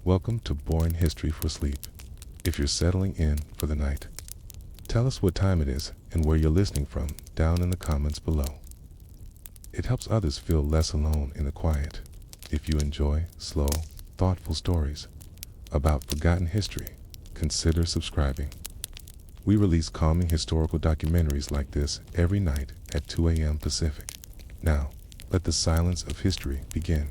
Welcome to Boring History for Sleep. If you're settling in for the night, tell us what time it is and where you're listening from down in the comments below. It helps others feel less alone in the quiet. If you enjoy slow, thoughtful stories about forgotten history, consider subscribing. We release calming historical documentaries like this every night at 2 a.m. Pacific. Now, let the silence of history begin.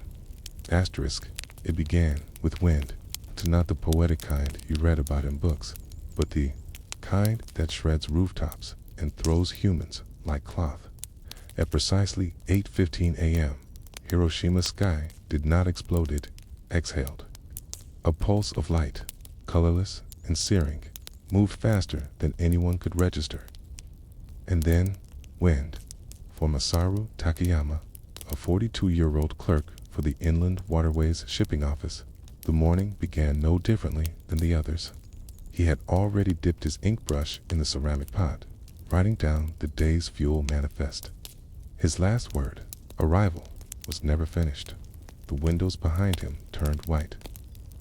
Asterisk, it began with wind, to not the poetic kind you read about in books, but the kind that shreds rooftops and throws humans like cloth. At precisely 8:15 a.m., Hiroshima's sky did not explode, it exhaled. A pulse of light, colorless and searing, moved faster than anyone could register. And then, wind. For Masaru Takayama, a 42-year-old clerk for the Inland Waterways Shipping Office, the morning began no differently than the others. He had already dipped his ink brush in the ceramic pot, writing down the day's fuel manifest. His last word, arrival, was never finished. The windows behind him turned white,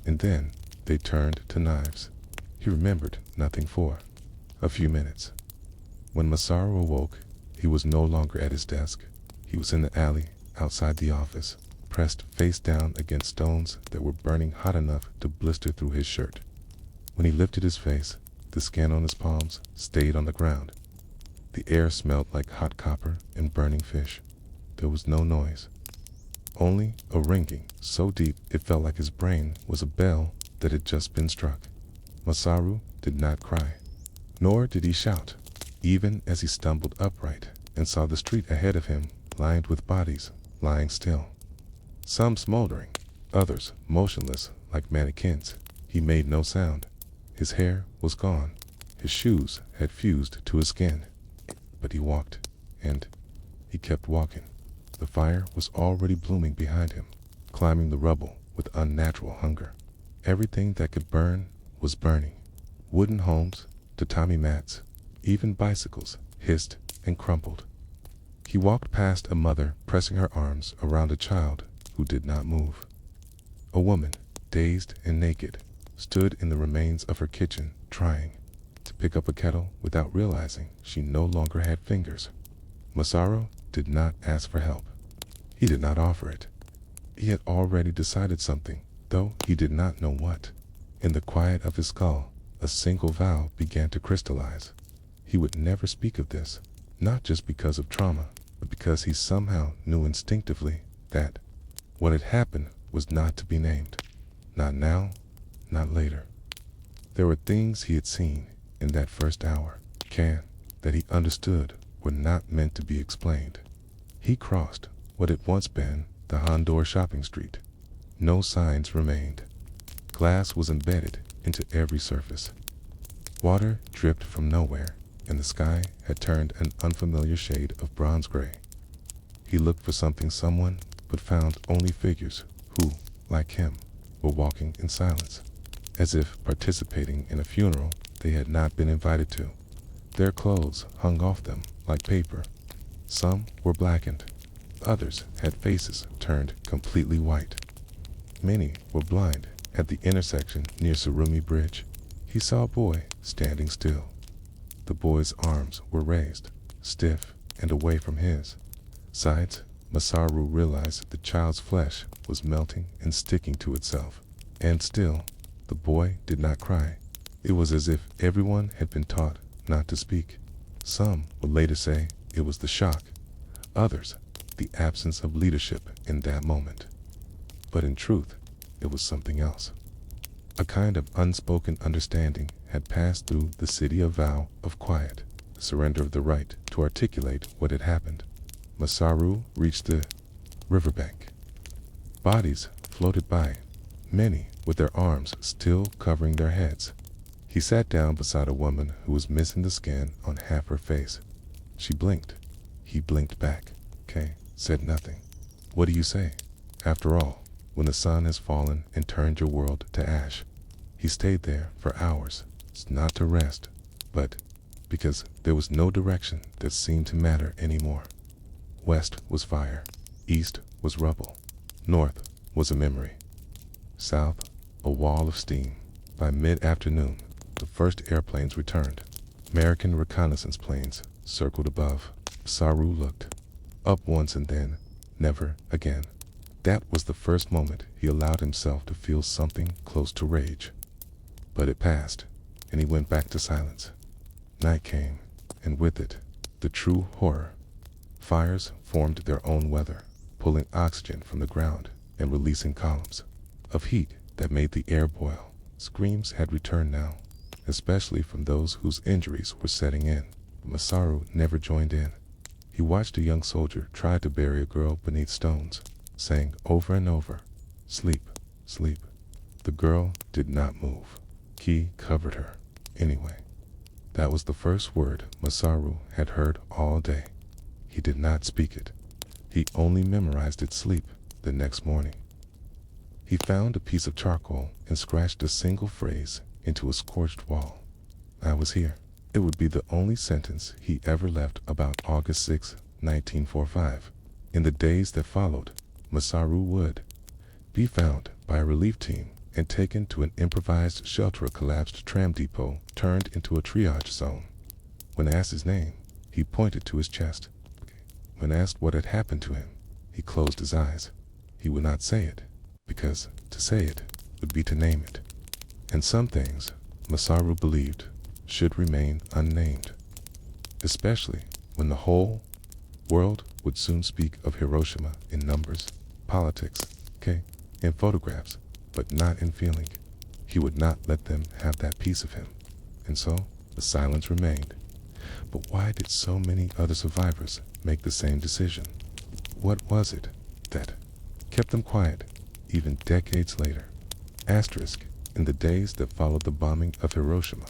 and then they turned to knives. He remembered nothing for a few minutes. When Masaru awoke, he was no longer at his desk. He was in the alley outside the office, pressed face down against stones that were burning hot enough to blister through his shirt. When he lifted his face, the skin on his palms stayed on the ground. The air smelled like hot copper and burning fish. There was no noise, only a ringing so deep it felt like his brain was a bell that had just been struck. Masaru did not cry, nor did he shout, even as he stumbled upright and saw the street ahead of him lined with bodies lying still. Some smoldering, others motionless like mannequins. He made no sound. His hair was gone. His shoes had fused to his skin. But he walked, and he kept walking. The fire was already blooming behind him, climbing the rubble with unnatural hunger. Everything that could burn was burning. Wooden homes, tatami mats, even bicycles hissed and crumpled. He walked past a mother pressing her arms around a child who did not move. A woman, dazed and naked, stood in the remains of her kitchen, trying to pick up a kettle without realizing she no longer had fingers. Masaru did not ask for help. He did not offer it. He had already decided something, though he did not know what. In the quiet of his skull, a single vow began to crystallize. He would never speak of this, not just because of trauma, but because he somehow knew instinctively that what had happened was not to be named. Not now, not later. There were things he had seen in that first hour, that he understood were not meant to be explained. He crossed what had once been the Hondor shopping street. No signs remained. Glass was embedded into every surface. Water dripped from nowhere, and the sky had turned an unfamiliar shade of bronze gray. He looked for someone, but found only figures who, like him, were walking in silence, as if participating in a funeral they had not been invited to. Their clothes hung off them like paper. Some were blackened. Others had faces turned completely white. Many were blind. At the intersection near Surumi Bridge, he saw a boy standing still. The boy's arms were raised, stiff and away from his sides. Masaru realized the child's flesh was melting and sticking to itself. And still, the boy did not cry. It was as if everyone had been taught not to speak. Some would later say it was the shock. Others, the absence of leadership in that moment. But in truth, it was something else. A kind of unspoken understanding had passed through the city of vow of quiet, the surrender of the right to articulate what had happened. Masaru reached the riverbank. Bodies floated by, many with their arms still covering their heads. He sat down beside a woman who was missing the skin on half her face. She blinked. He blinked back. Kay said nothing. What do you say? After all, when the sun has fallen and turned your world to ash. He stayed there for hours, not to rest, but because there was no direction that seemed to matter anymore. West was fire, east was rubble, north was a memory, south a wall of steam. By mid-afternoon, the first airplanes returned. American reconnaissance planes circled above. Saru looked up once and then never again. That was the first moment he allowed himself to feel something close to rage. But it passed, and he went back to silence. Night came, and with it, the true horror. Fires formed their own weather, pulling oxygen from the ground and releasing columns of heat that made the air boil. Screams had returned now, especially from those whose injuries were setting in. Masaru never joined in. He watched a young soldier try to bury a girl beneath stones, saying over and over, "Sleep, sleep." The girl did not move. Ki covered her. Anyway, that was the first word Masaru had heard all day. He did not speak it. He only memorized its sleep the next morning. He found a piece of charcoal and scratched a single phrase into a scorched wall. "I was here." It would be the only sentence he ever left about August 6, 1945. In the days that followed, Masaru would be found by a relief team and taken to an improvised shelter. A collapsed tram depot turned into a triage zone. When asked his name, he pointed to his chest. When asked what had happened to him, he closed his eyes. He would not say it, because to say it would be to name it. And some things, Masaru believed, should remain unnamed, especially when the whole world would soon speak of Hiroshima in numbers, politics, in photographs, but not in feeling. He would not let them have that piece of him, and so the silence remained. But why did so many other survivors make the same decision? What was it that kept them quiet even decades later? Asterisk, in the days that followed the bombing of Hiroshima,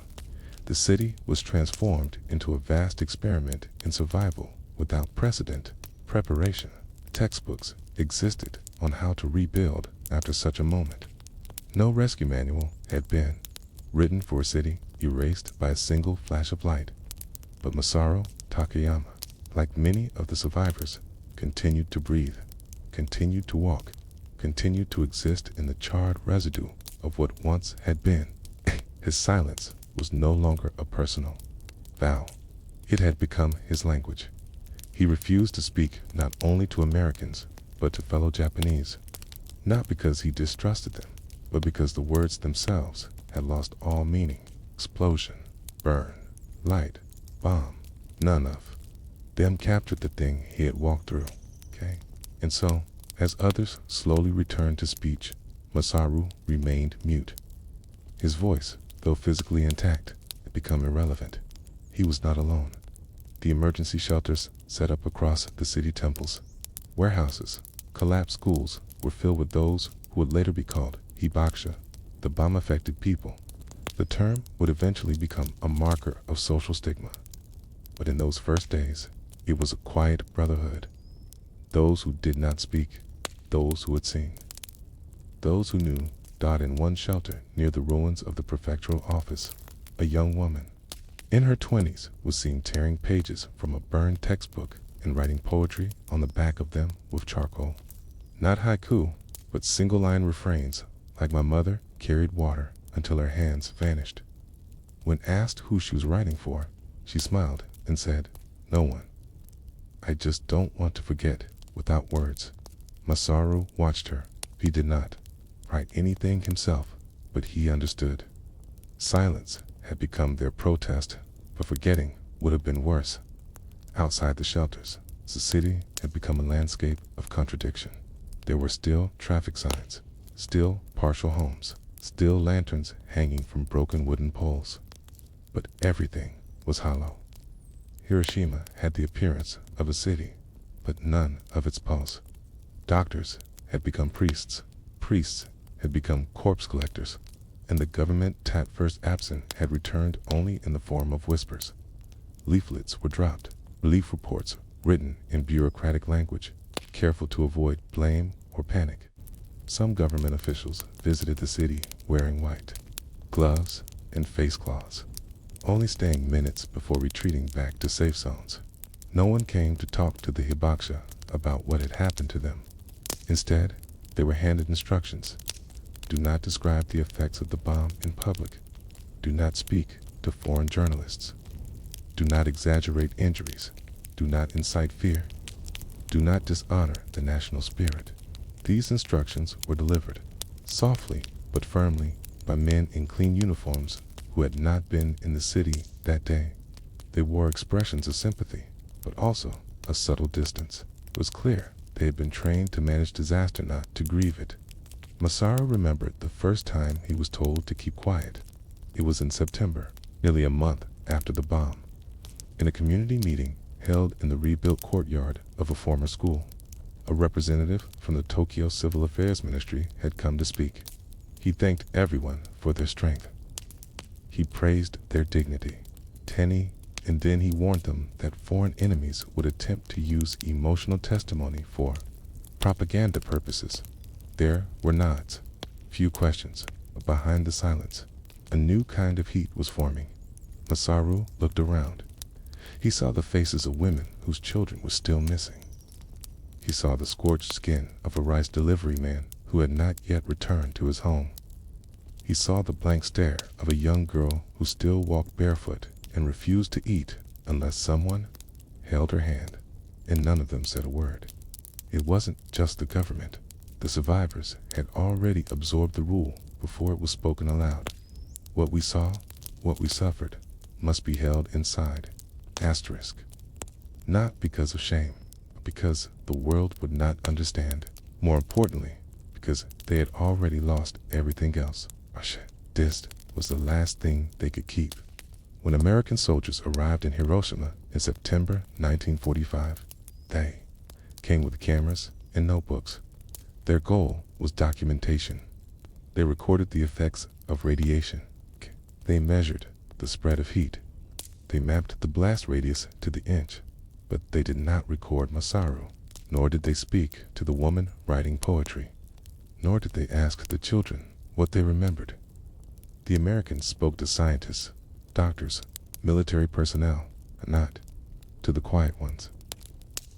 the city was transformed into a vast experiment in survival without precedent. Preparation textbooks existed on how to rebuild after such a moment. No rescue manual had been written for a city erased by a single flash of light. But Masaru Takayama, like many of the survivors, continued to breathe, continued to walk, continued to exist in the charred residue of what once had been. His silence was no longer a personal vow. It had become his language. He refused to speak not only to Americans, but to fellow Japanese. Not because he distrusted them, but because the words themselves had lost all meaning. Explosion, burn, light, bomb. None of them captured the thing he had walked through. And so, as others slowly returned to speech, Masaru remained mute. His voice, though physically intact, had become irrelevant. He was not alone. The emergency shelters set up across the city temples, warehouses, collapsed schools were filled with those who would later be called hibakusha, the bomb-affected people. The term would eventually become a marker of social stigma. But in those first days, it was a quiet brotherhood. Those who did not speak, those who had seen. Those who knew died in one shelter near the ruins of the prefectural office. A young woman in her 20s was seen tearing pages from a burned textbook and writing poetry on the back of them with charcoal. Not haiku, but single-line refrains like "My mother carried water until her hands vanished." When asked who she was writing for, she smiled and said, "No one. I just don't want to forget without words." Masaru watched her. He did not write anything himself, but he understood. Silence had become their protest, but forgetting would have been worse. Outside the shelters, the city had become a landscape of contradiction. There were still traffic signs, still partial homes, still lanterns hanging from broken wooden poles. But everything was hollow. Hiroshima had the appearance of a city, but none of its pulse. Doctors had become priests. Priests had become corpse collectors. And the government tat first absent had returned only in the form of whispers. Leaflets were dropped, relief reports written in bureaucratic language, careful to avoid blame or panic. Some government officials visited the city wearing white gloves and face cloths, only staying minutes before retreating back to safe zones. No one came to talk to the hibakusha about what had happened to them. Instead, they were handed instructions. Do not describe the effects of the bomb in public. Do not speak to foreign journalists. Do not exaggerate injuries. Do not incite fear. Do not dishonor the national spirit. These instructions were delivered softly but firmly by men in clean uniforms who had not been in the city that day. They wore expressions of sympathy, but also a subtle distance. It was clear they had been trained to manage disaster, not to grieve it. Masaru remembered the first time he was told to keep quiet. It was in September, nearly a month after the bomb, in a community meeting held in the rebuilt courtyard of a former school. A representative from the Tokyo Civil Affairs Ministry had come to speak. He thanked everyone for their strength. He praised their dignity, and then he warned them that foreign enemies would attempt to use emotional testimony for propaganda purposes. There were nods, few questions, but behind the silence, a new kind of heat was forming. Masaru looked around. He saw the faces of women whose children were still missing. He saw the scorched skin of a rice delivery man who had not yet returned to his home. He saw the blank stare of a young girl who still walked barefoot and refused to eat unless someone held her hand, and none of them said a word. It wasn't just the government. The survivors had already absorbed the rule before it was spoken aloud. What we saw, what we suffered, must be held inside. Asterisk. Not because of shame, but because the world would not understand. More importantly, because they had already lost everything else. This was the last thing they could keep. When American soldiers arrived in Hiroshima in September 1945, they came with cameras and notebooks. Their goal was documentation. They recorded the effects of radiation. They measured the spread of heat. They mapped the blast radius to the inch, but they did not record Masaru, nor did they speak to the woman writing poetry, nor did they ask the children what they remembered. The Americans spoke to scientists, doctors, military personnel, not to the quiet ones,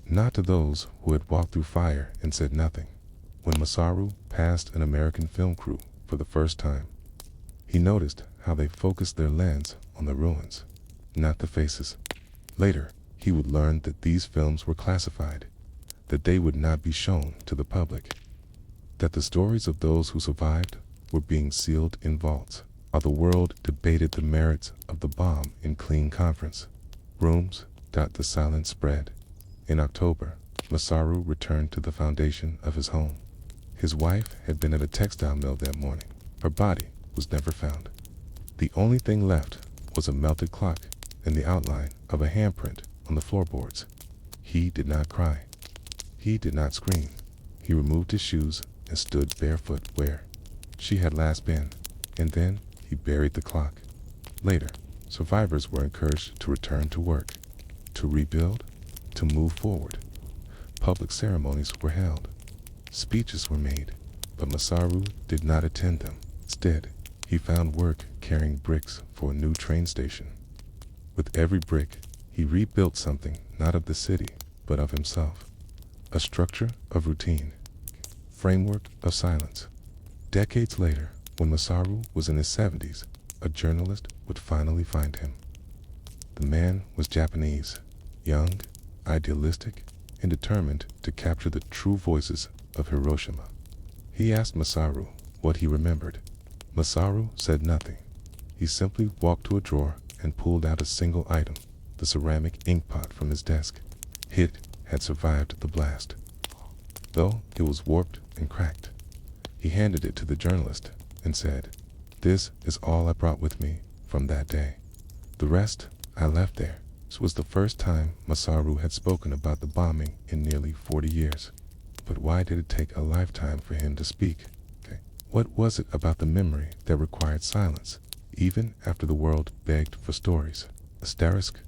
not to those who had walked through fire and said nothing. When Masaru passed an American film crew for the first time, he noticed how they focused their lens on the ruins, not the faces. Later, he would learn that these films were classified, that they would not be shown to the public, that the stories of those who survived were being sealed in vaults, while the world debated the merits of the bomb in clean conference rooms. The silence spread. In October, Masaru returned to the foundation of his home. His wife had been at a textile mill that morning. Her body was never found. The only thing left was a melted clock and the outline of a handprint on the floorboards. He did not cry. He did not scream. He removed his shoes and stood barefoot where she had last been, and then he buried the clock. Later, survivors were encouraged to return to work, to rebuild, to move forward. Public ceremonies were held. Speeches were made, but Masaru did not attend them. Instead, he found work carrying bricks for a new train station. With every brick, he rebuilt something not of the city, but of himself. A structure of routine, framework of silence. Decades later, when Masaru was in his 70s, a journalist would finally find him. The man was Japanese, young, idealistic, and determined to capture the true voices of Hiroshima. He asked Masaru what he remembered. Masaru said nothing. He simply walked to a drawer and pulled out a single item, the ceramic ink pot from his desk. It had survived the blast, though it was warped and cracked. He handed it to the journalist and said, "This is all I brought with me from that day. The rest I left there." This was the first time Masaru had spoken about the bombing in nearly 40 years. But why did it take a lifetime for him to speak? What was it about the memory that required silence, even after the world begged for stories? Asterisk.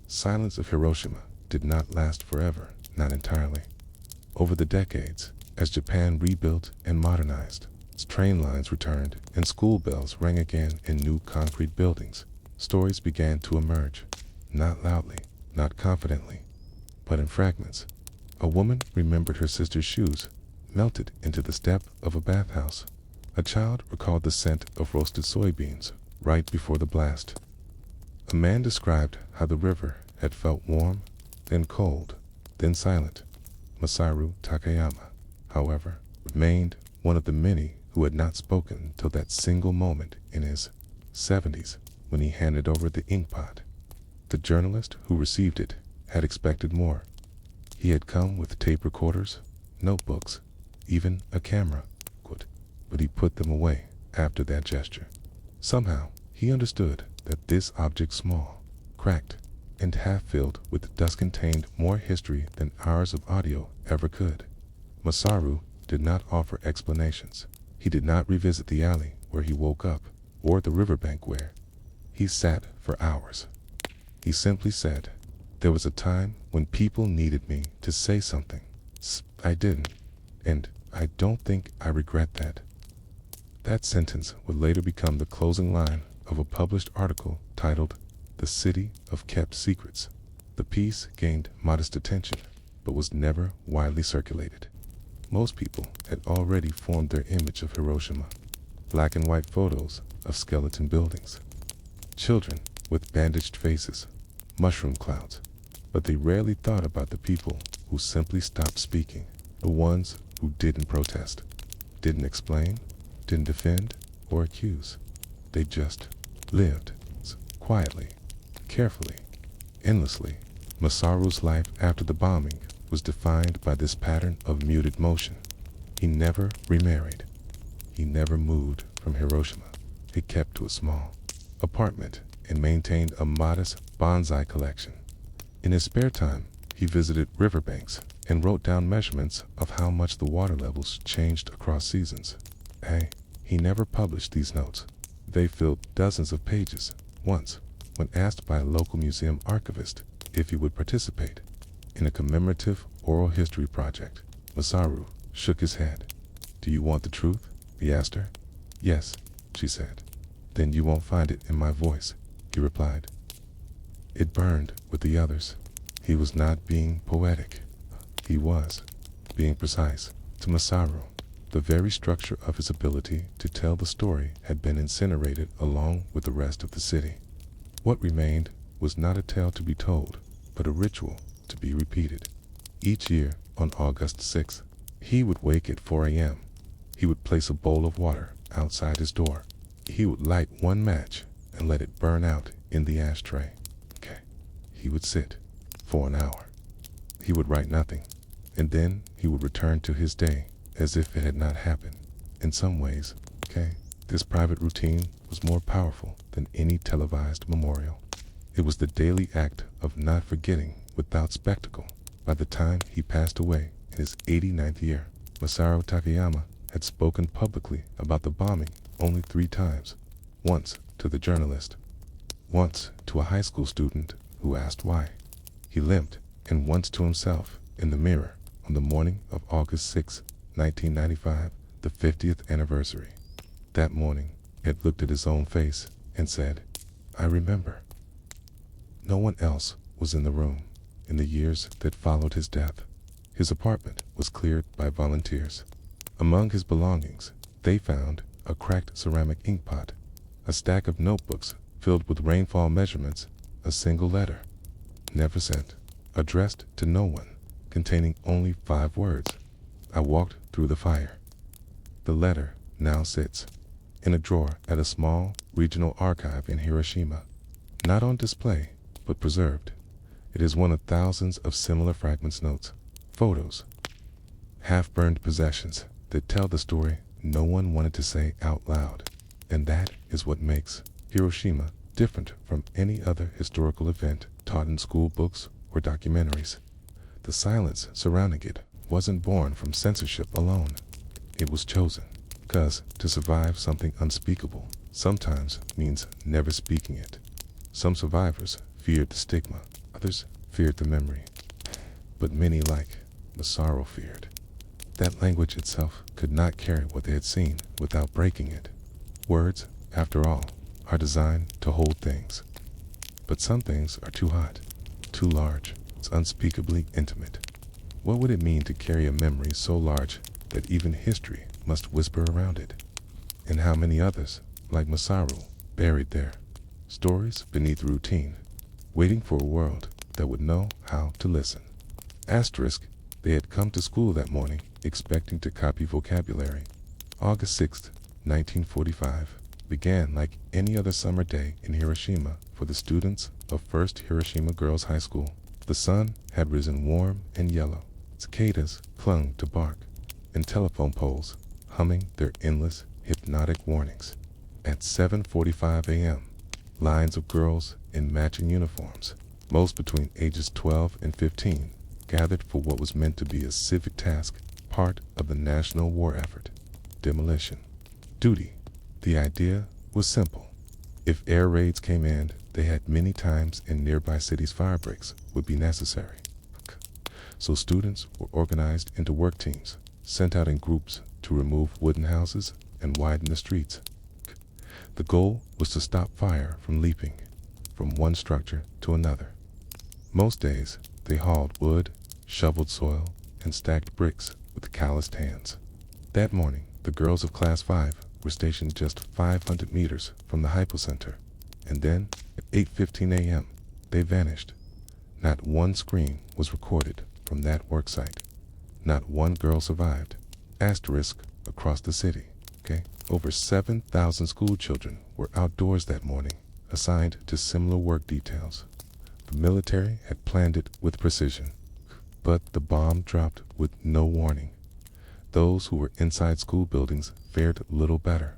Silence of Hiroshima did not last forever, not entirely. Over the decades, as Japan rebuilt and modernized, its train lines returned and school bells rang again in new concrete buildings, stories began to emerge, not loudly, not confidently, but in fragments. A woman remembered her sister's shoes, melted into the step of a bathhouse. A child recalled the scent of roasted soybeans right before the blast. A man described how the river had felt warm, then cold, then silent. Masaru Takayama, however, remained one of the many who had not spoken till that single moment in his 70s when he handed over the inkpot. The journalist who received it had expected more. He had come with tape recorders, notebooks, even a camera, but he put them away after that gesture. Somehow, he understood that this object small, cracked, and half-filled with dust contained more history than hours of audio ever could. Masaru did not offer explanations. He did not revisit the alley where he woke up, or the riverbank where he sat for hours. He simply said, "There was a time when people needed me to say something. I didn't, and I don't think I regret that." That sentence would later become the closing line of a published article titled "The City of Kept Secrets." The piece gained modest attention, but was never widely circulated. Most people had already formed their image of Hiroshima. Black and white photos of skeleton buildings, children with bandaged faces, mushroom clouds, but they rarely thought about the people who simply stopped speaking, the ones who didn't protest, didn't explain, didn't defend or accuse. They just lived, quietly, carefully, endlessly. Masaru's life after the bombing was defined by this pattern of muted motion. He never remarried. He never moved from Hiroshima. He kept to a small apartment and maintained a modest bonsai collection. In his spare time, he visited riverbanks and wrote down measurements of how much the water levels changed across seasons. He never published these notes. They filled dozens of pages. Once, when asked by a local museum archivist if he would participate in a commemorative oral history project, Masaru shook his head. "Do you want the truth?" he asked her. "Yes," she said. "Then you won't find it in my voice," he replied. It burned with the others. He was not being poetic. He was being precise. To Masaru, the very structure of his ability to tell the story had been incinerated along with the rest of the city. What remained was not a tale to be told, but a ritual to be repeated. Each year on August 6th, he would wake at 4 a.m. He would place a bowl of water outside his door. He would light one match and let it burn out in the ashtray. He would sit for an hour. He would write nothing, and then he would return to his day as if it had not happened. In some ways, this private routine was more powerful than any televised memorial. It was the daily act of not forgetting without spectacle. By the time he passed away in his 89th year, Masaru Takayama had spoken publicly about the bombing only 3 times. Once to the journalist, once to a high school student who asked why. He limped, and once to himself in the mirror on the morning of August 6, 1995, the 50th anniversary. That morning, he had looked at his own face and said, "I remember." No one else was in the room in the years that followed his death. His apartment was cleared by volunteers. Among his belongings, they found a cracked ceramic inkpot, a stack of notebooks filled with rainfall measurements, a single letter, never sent, addressed to no one, containing only 5 words. "I walked through the fire." The letter now sits in a drawer at a small regional archive in Hiroshima, not on display, but preserved. It is one of thousands of similar fragments, notes, photos, half-burned possessions that tell the story no one wanted to say out loud. And that is what makes Hiroshima different from any other historical event taught in school books or documentaries. The silence surrounding it wasn't born from censorship alone. It was chosen, because to survive something unspeakable sometimes means never speaking it. Some survivors feared the stigma, others feared the memory. But many, like Masaru, feared that language itself could not carry what they had seen without breaking it. Words, after all, are designed to hold things. But some things are too hot, too large, it's unspeakably intimate. What would it mean to carry a memory so large that even history must whisper around it? and how many others, like Masaru, buried there. Stories beneath routine, waiting for a world that would know how to listen. Asterisk, they had come to school that morning expecting to copy vocabulary. August 6th, 1945, began like any other summer day in Hiroshima for the students of 1st Hiroshima Girls High School. The sun had risen warm and yellow. Cicadas clung to bark, and telephone poles humming their endless, hypnotic warnings. At 7:45 a.m., lines of girls in matching uniforms, most between ages 12 and 15, gathered for what was meant to be a civic task, part of the national war effort: demolition duty. The idea was simple. If air raids came in, they had many times in nearby cities fire breaks would be necessary. So students were organized into work teams, sent out in groups to remove wooden houses and widen the streets. The goal was to stop fire from leaping from one structure to another. Most days, they hauled wood, shoveled soil, and stacked bricks with calloused hands. That morning, the girls of Class 5 were stationed just 500 meters from the hypocenter, and then, at 8:15 a.m., they vanished. Not one scream was recorded from that worksite. Not one girl survived. Asterisk across the city. Okay? Over 7,000 school children were outdoors that morning, assigned to similar work details. The military had planned it with precision, but the bomb dropped with no warning. Those who were inside school buildings fared little better.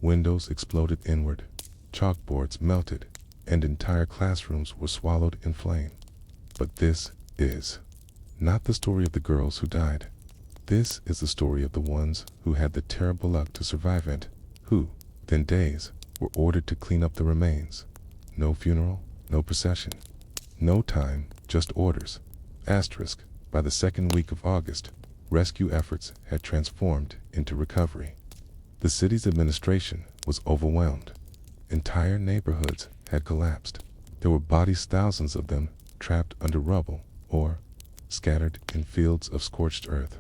Windows exploded inward, chalkboards melted, and entire classrooms were swallowed in flame. But this is not the story of the girls who died. This is the story of the ones who had the terrible luck to survive it, who, within days, were ordered to clean up the remains. No funeral, no procession, no time, just orders. Asterisk, by the second week of August, rescue efforts had transformed into recovery. The city's administration was overwhelmed. Entire neighborhoods had collapsed. There were bodies, thousands of them, trapped under rubble or scattered in fields of scorched earth.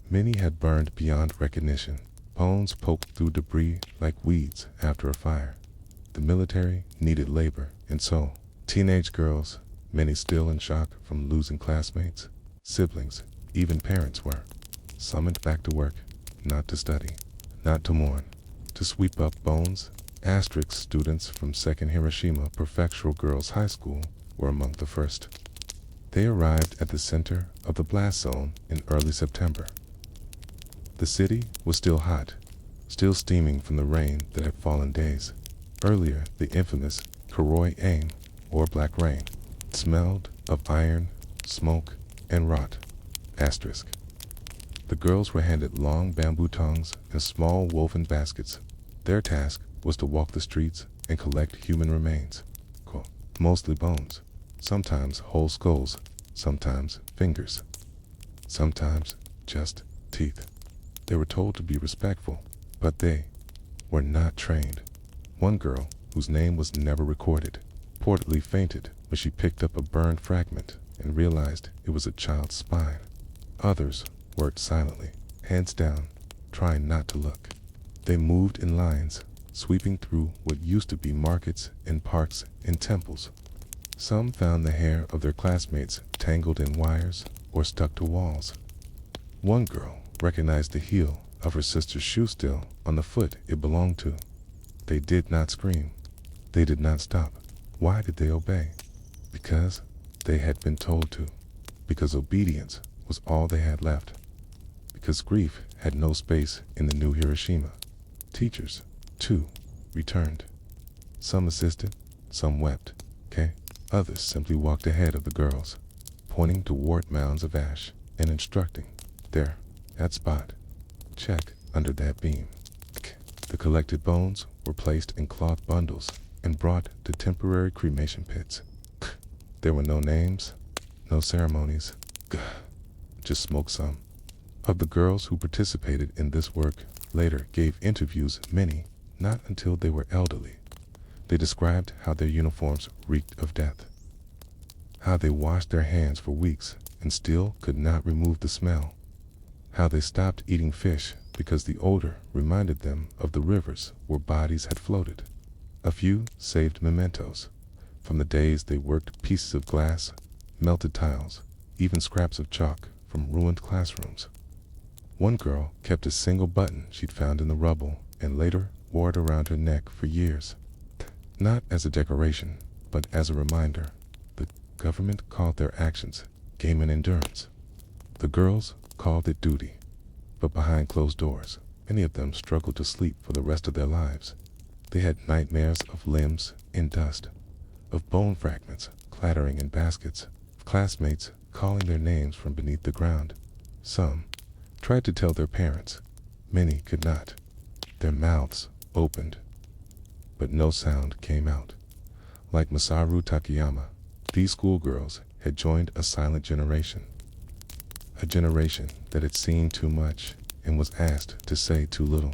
Many had burned beyond recognition. Bones poked through debris like weeds after a fire. The military needed labor, and so teenage girls, many still in shock from losing classmates, siblings, even parents, were summoned back to work, not to study, not to mourn, to sweep up bones. Asterisk, students from 2nd Hiroshima Prefectural Girls High School were among the first. They arrived at the center of the blast zone in early September. The city was still hot, still steaming from the rain that had fallen days. Earlier, the infamous Koroi aim, or black rain, smelled of iron, smoke, and rot. Asterisk. The girls were handed long bamboo tongs and small woven baskets. Their task was to walk the streets and collect human remains, mostly bones, sometimes whole skulls, sometimes fingers, sometimes just teeth. They were told to be respectful, but they were not trained. One girl, whose name was never recorded, reportedly fainted when she picked up a burned fragment and realized it was a child's spine. Others worked silently, heads down, trying not to look. They moved in lines, sweeping through what used to be markets and parks and temples. Some found the hair of their classmates tangled in wires or stuck to walls. One girl recognized the heel of her sister's shoe still on the foot it belonged to. They did not scream. They did not stop. Why did they obey? Because they had been told to. Because obedience was all they had left. Because grief had no space in the new Hiroshima. Teachers, too, returned. Some assisted, some wept, okay? Others simply walked ahead of the girls, pointing toward mounds of ash and instructing, there, that spot, check under that beam. The collected bones were placed in cloth bundles and brought to temporary cremation pits. There were no names, no ceremonies, just smoke some. Of the girls who participated in this work later gave interviews, many not until they were elderly. They described how their uniforms reeked of death, how they washed their hands for weeks and still could not remove the smell, how they stopped eating fish because the odor reminded them of the rivers where bodies had floated. A few saved mementos from the days they worked pieces of glass, melted tiles, even scraps of chalk from ruined classrooms. One girl kept a single button she'd found in the rubble and later wore it around her neck for years. Not as a decoration, but as a reminder. The government called their actions game and endurance. The girls called it duty. But behind closed doors, many of them struggled to sleep for the rest of their lives. They had nightmares of limbs in dust, of bone fragments clattering in baskets, of classmates calling their names from beneath the ground. Some tried to tell their parents. Many could not. Their mouths opened, but no sound came out. Like Masaru Takayama, these schoolgirls had joined a silent generation. A generation that had seen too much and was asked to say too little.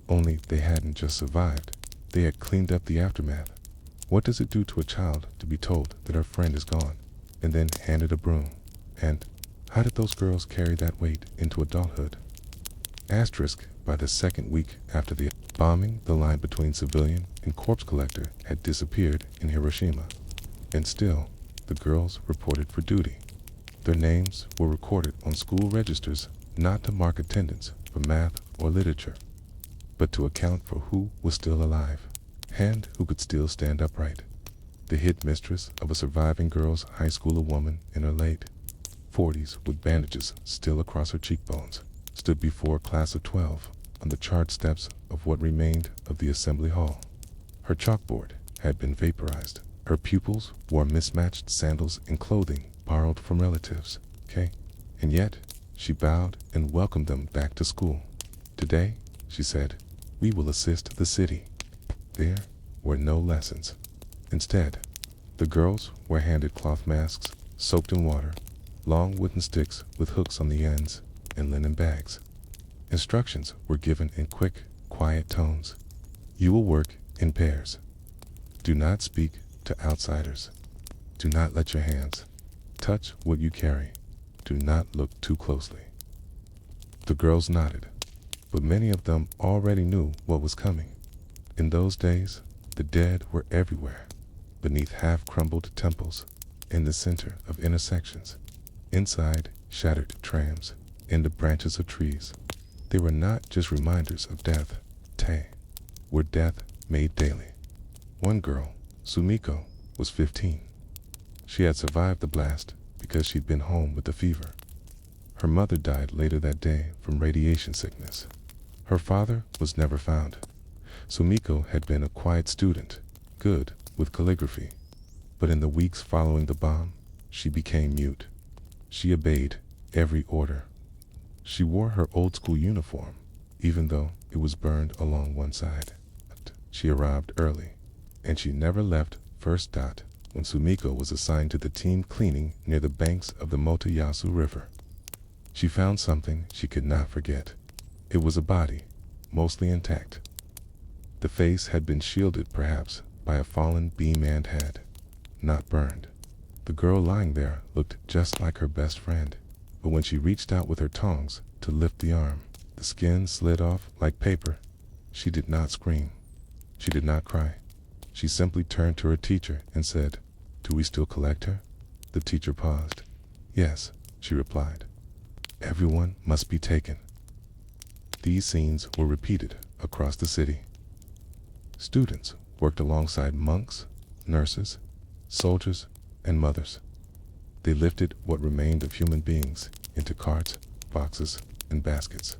Only they hadn't just survived, they had cleaned up the aftermath. What does it do to a child to be told that her friend is gone, and then handed a broom? And how did those girls carry that weight into adulthood? Asterisk, by the second week after the bombing, the line between civilian and corpse collector had disappeared in Hiroshima. And still, the girls reported for duty. Their names were recorded on school registers, not to mark attendance for math or literature, but to account for who was still alive, and who could still stand upright. The hit mistress of a surviving girls' high schooler woman in her late 40s with bandages still across her cheekbones stood before a class of 12 on the charred steps of what remained of the assembly hall. Her chalkboard had been vaporized. Her pupils wore mismatched sandals and clothing borrowed from relatives, and yet she bowed and welcomed them back to school. Today, she said, we will assist the city. There were no lessons. Instead, the girls were handed cloth masks soaked in water, long wooden sticks with hooks on the ends, and linen bags. Instructions were given in quick, quiet tones. You will work in pairs. Do not speak to outsiders. Do not let your hands touch what you carry. Do not look too closely. The girls nodded, but many of them already knew what was coming. In those days, the dead were everywhere, beneath half-crumbled temples, in the center of intersections, inside shattered trams, in the branches of trees. They were not just reminders of death. They were death made daily. One girl, Sumiko, was 15. She had survived the blast because she'd been home with a fever. Her mother died later that day from radiation sickness. Her father was never found. Sumiko had been a quiet student, good with calligraphy. But in the weeks following the bomb, she became mute. She obeyed every order. She wore her old school uniform, even though it was burned along one side. She arrived early, and she never left First Dot when Sumiko was assigned to the team cleaning near the banks of the Motoyasu River. She found something she could not forget. It was a body, mostly intact. The face had been shielded perhaps by a fallen beam and head, not burned. The girl lying there looked just like her best friend, but when she reached out with her tongs to lift the arm, the skin slid off like paper. She did not scream. She did not cry. She simply turned to her teacher and said, "Do we still collect her?" The teacher paused. "Yes," she replied. "Everyone must be taken." These scenes were repeated across the city. Students worked alongside monks, nurses, soldiers, and mothers. They lifted what remained of human beings into carts, boxes, and baskets.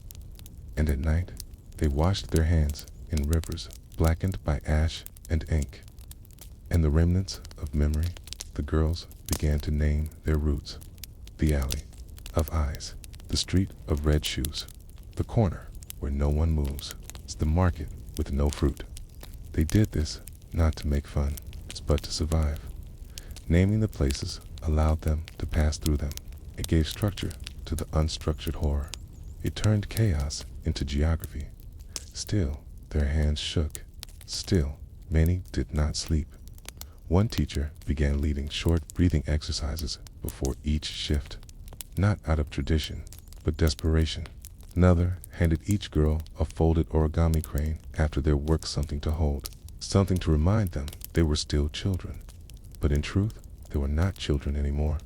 And at night, they washed their hands in rivers blackened by ash and ink. And the remnants of memory, the girls began to name their routes. The alley of eyes, the street of red shoes, the corner where no one moves, it's the market with no fruit. They did this not to make fun, but to survive. Naming the places allowed them to pass through them. It gave structure to the unstructured horror. It turned chaos into geography. Still, their hands shook. Still, many did not sleep. One teacher began leading short breathing exercises before each shift, not out of tradition, but desperation. Another handed each girl a folded origami crane after their work, something to hold, something to remind them they were still children. But in truth, they were not children anymore.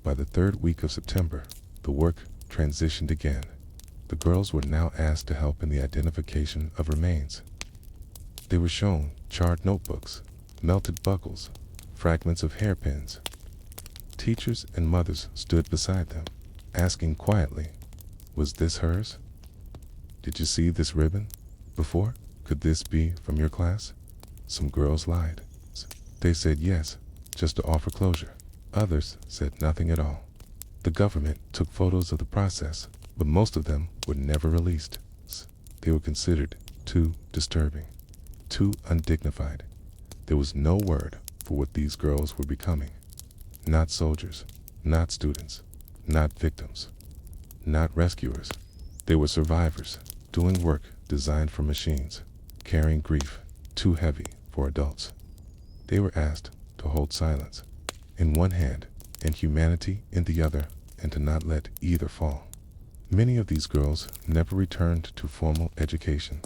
By the third week of September, the work transitioned again. The girls were now asked to help in the identification of remains. They were shown charred notebooks, melted buckles, fragments of hairpins. Teachers and mothers stood beside them, asking quietly, "Was this hers? Did you see this ribbon before? Could this be from your class?" Some girls lied. They said yes, just to offer closure. Others said nothing at all. The government took photos of the process, but most of them were never released. They were considered too disturbing, too undignified. There was no word for what these girls were becoming. Not soldiers, not students, not victims, not rescuers. They were survivors, doing work designed for machines, carrying grief too heavy for adults. They were asked to hold silence in one hand and humanity in the other, and to not let either fall. Many of these girls never returned to formal education.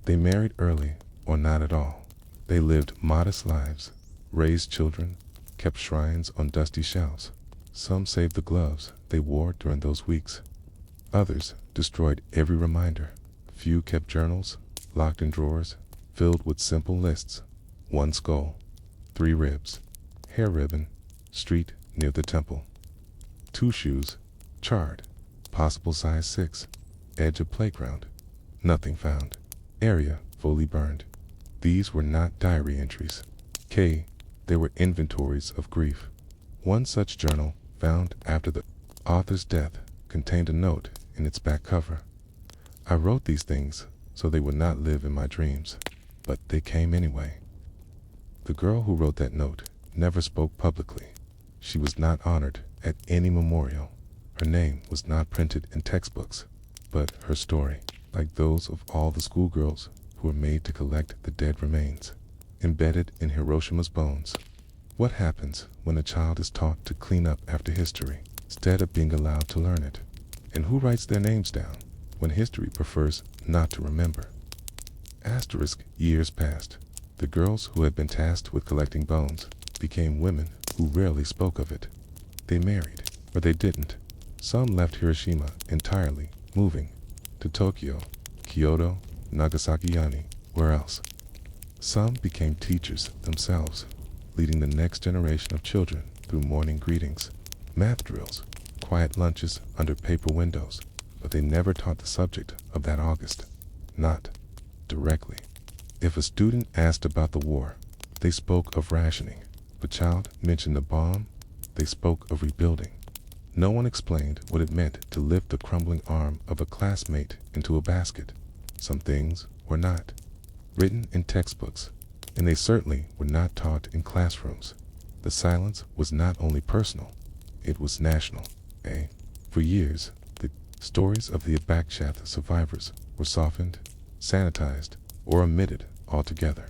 They married early or not at all. They lived modest lives, raised children, kept shrines on dusty shelves. Some saved the gloves they wore during those weeks. Others destroyed every reminder. Few kept journals, locked in drawers, filled with simple lists: 1 skull, 3 ribs, hair ribbon, street near the temple. 2 shoes, charred, possible size 6, edge of playground, nothing found, area fully burned. These were not diary entries. They were inventories of grief. One such journal, found after the author's death, contained a note in its back cover. "I wrote these things so they would not live in my dreams, but they came anyway." The girl who wrote that note never spoke publicly. She was not honored at any memorial. Her name was not printed in textbooks, but her story, like those of all the schoolgirls who were made to collect the dead remains, embedded in Hiroshima's bones. What happens when a child is taught to clean up after history instead of being allowed to learn it? And who writes their names down when history prefers not to remember? Years passed. The girls who had been tasked with collecting bones became women who rarely spoke of it. They married, or they didn't. Some left Hiroshima entirely, moving to Tokyo, Kyoto, Nagasaki, where else? Some became teachers themselves, leading the next generation of children through morning greetings, math drills, quiet lunches under paper windows, but they never taught the subject of that August, not directly. If a student asked about the war, they spoke of rationing. If a child mentioned the bomb, they spoke of rebuilding. No one explained what it meant to lift the crumbling arm of a classmate into a basket. Some things were not written in textbooks, and they certainly were not taught in classrooms. The silence was not only personal, it was national. For years, the stories of the Abrupt survivors were softened, sanitized, or omitted altogether.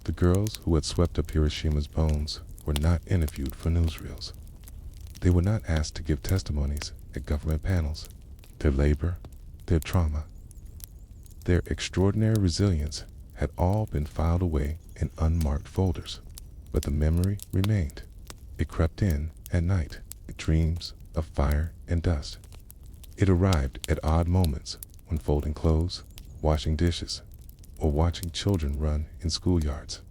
The girls who had swept up Hiroshima's bones were not interviewed for newsreels. They were not asked to give testimonies at government panels. Their labor, their trauma, their extraordinary resilience had all been filed away in unmarked folders, but the memory remained. It crept in at night, dreams of fire and dust. It arrived at odd moments when folding clothes, washing dishes, or watching children run in schoolyards.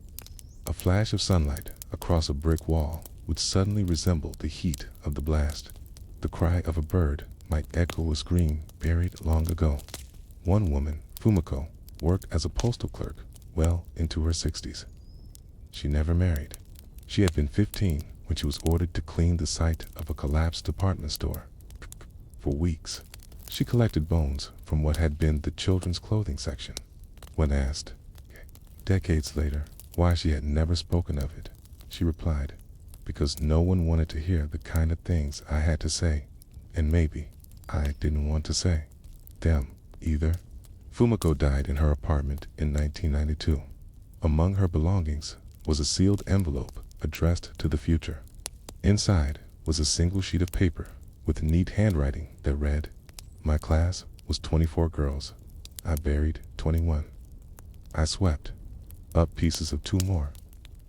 A flash of sunlight across a brick wall would suddenly resemble the heat of the blast. The cry of a bird might echo a scream buried long ago. One woman, Fumiko, worked as a postal clerk well into her 60s. She never married. She had been 15 when she was ordered to clean the site of a collapsed department store. For weeks, she collected bones from what had been the children's clothing section. When asked, decades later, why she had never spoken of it, she replied, "Because no one wanted to hear the kind of things I had to say, and maybe I didn't want to say them either." Fumiko died in her apartment in 1992. Among her belongings was a sealed envelope addressed to the future. Inside was a single sheet of paper with neat handwriting that read, "My class was 24 girls. I buried 21. I swept up pieces of 2 more.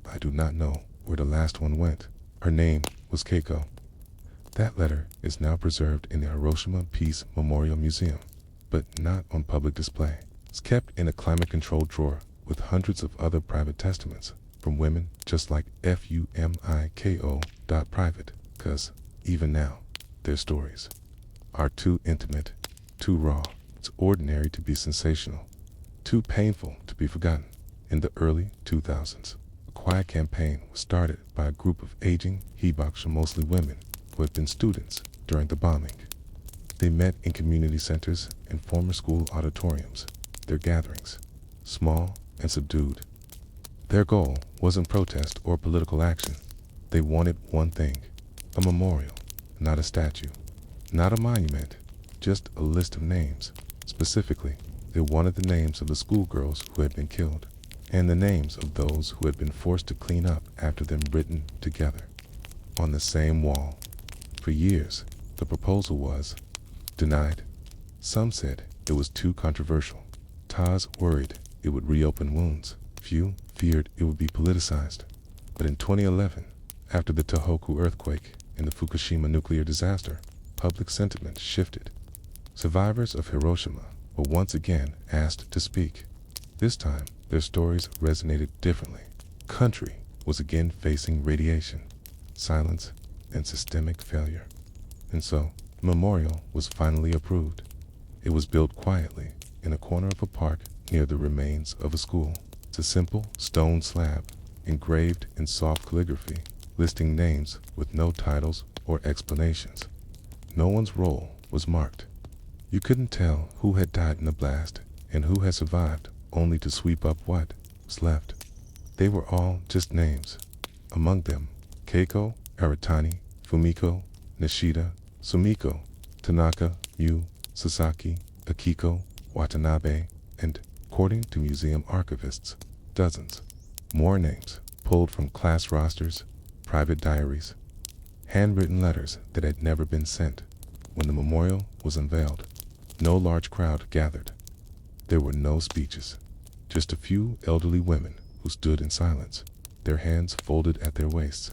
I do not know where the last one went. Her name was Keiko. That letter is now preserved in the Hiroshima Peace Memorial Museum, but not on public display. It's kept in a climate-controlled drawer with hundreds of other private testaments from women just like Fumiko.private, because even now, their stories are too intimate, too raw, too ordinary to be sensational, too painful to be forgotten. In the early 2000s, a quiet campaign was started by a group of aging Hibakusha, mostly women, who had been students during the bombing. They met in community centers and former school auditoriums, their gatherings, small and subdued. Their goal wasn't protest or political action. They wanted one thing, a memorial, not a statue, not a monument, just a list of names. Specifically, they wanted the names of the schoolgirls who had been killed, and the names of those who had been forced to clean up after them written together on the same wall. For years, the proposal was denied. Some said it was too controversial. Taz worried it would reopen wounds. Few feared it would be politicized. But in 2011, after the Tohoku earthquake and the Fukushima nuclear disaster, public sentiment shifted. Survivors of Hiroshima were once again asked to speak. This time, their stories resonated differently. Country was again facing radiation, silence, and systemic failure. And so, the memorial was finally approved. It was built quietly in a corner of a park near the remains of a school. It's a simple stone slab, engraved in soft calligraphy, listing names with no titles or explanations. No one's role was marked. You couldn't tell who had died in the blast and who had survived, only to sweep up what was left. They were all just names. Among them, Keiko, Aratani, Fumiko, Nishida, Sumiko, Tanaka, Yu, Sasaki, Akiko, Watanabe, and, according to museum archivists, dozens more names pulled from class rosters, private diaries, handwritten letters that had never been sent. When the memorial was unveiled, no large crowd gathered. There were no speeches, just a few elderly women who stood in silence, their hands folded at their waists.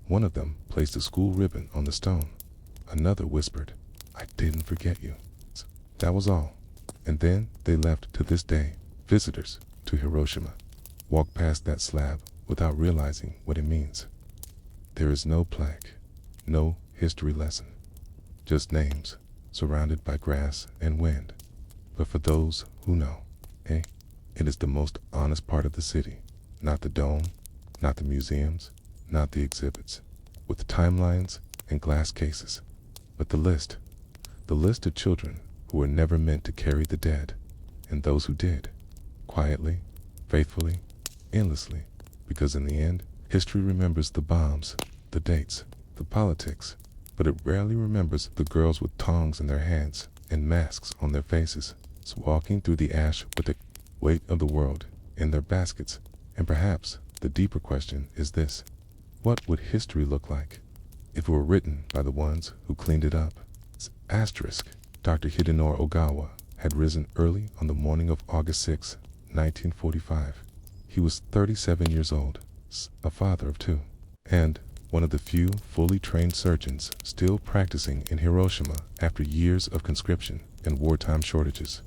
One of them placed a school ribbon on the stone. Another whispered, "I didn't forget you." That was all. And then they left. To this day, visitors to Hiroshima walk past that slab without realizing what it means. There is no plaque, no history lesson, just names surrounded by grass and wind. But for those who know, it is the most honest part of the city. Not the dome, not the museums, not the exhibits, with timelines and glass cases, but the list of children who were never meant to carry the dead, and those who did, quietly, faithfully, endlessly, because in the end, history remembers the bombs, the dates, the politics, but it rarely remembers the girls with tongs in their hands and masks on their faces, walking through the ash with the weight of the world in their baskets. And perhaps the deeper question is this: what would history look like if it were written by the ones who cleaned it up? Asterisk. Dr. Hidenori Ogawa had risen early on the morning of August 6, 1945. He was 37 years old, a father of 2, and one of the few fully trained surgeons still practicing in Hiroshima after years of conscription and wartime shortages.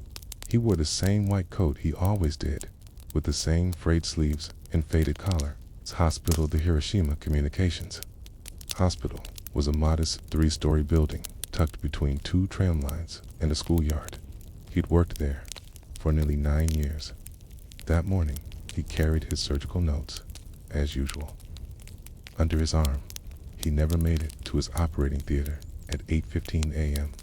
He wore the same white coat he always did, with the same frayed sleeves and faded collar. His hospital, the Hiroshima Communications Hospital, was a modest 3-story building tucked between 2 tram lines and a schoolyard. He'd worked there for nearly 9 years. That morning, he carried his surgical notes, as usual, under his arm. He never made it to his operating theater at 8:15 a.m.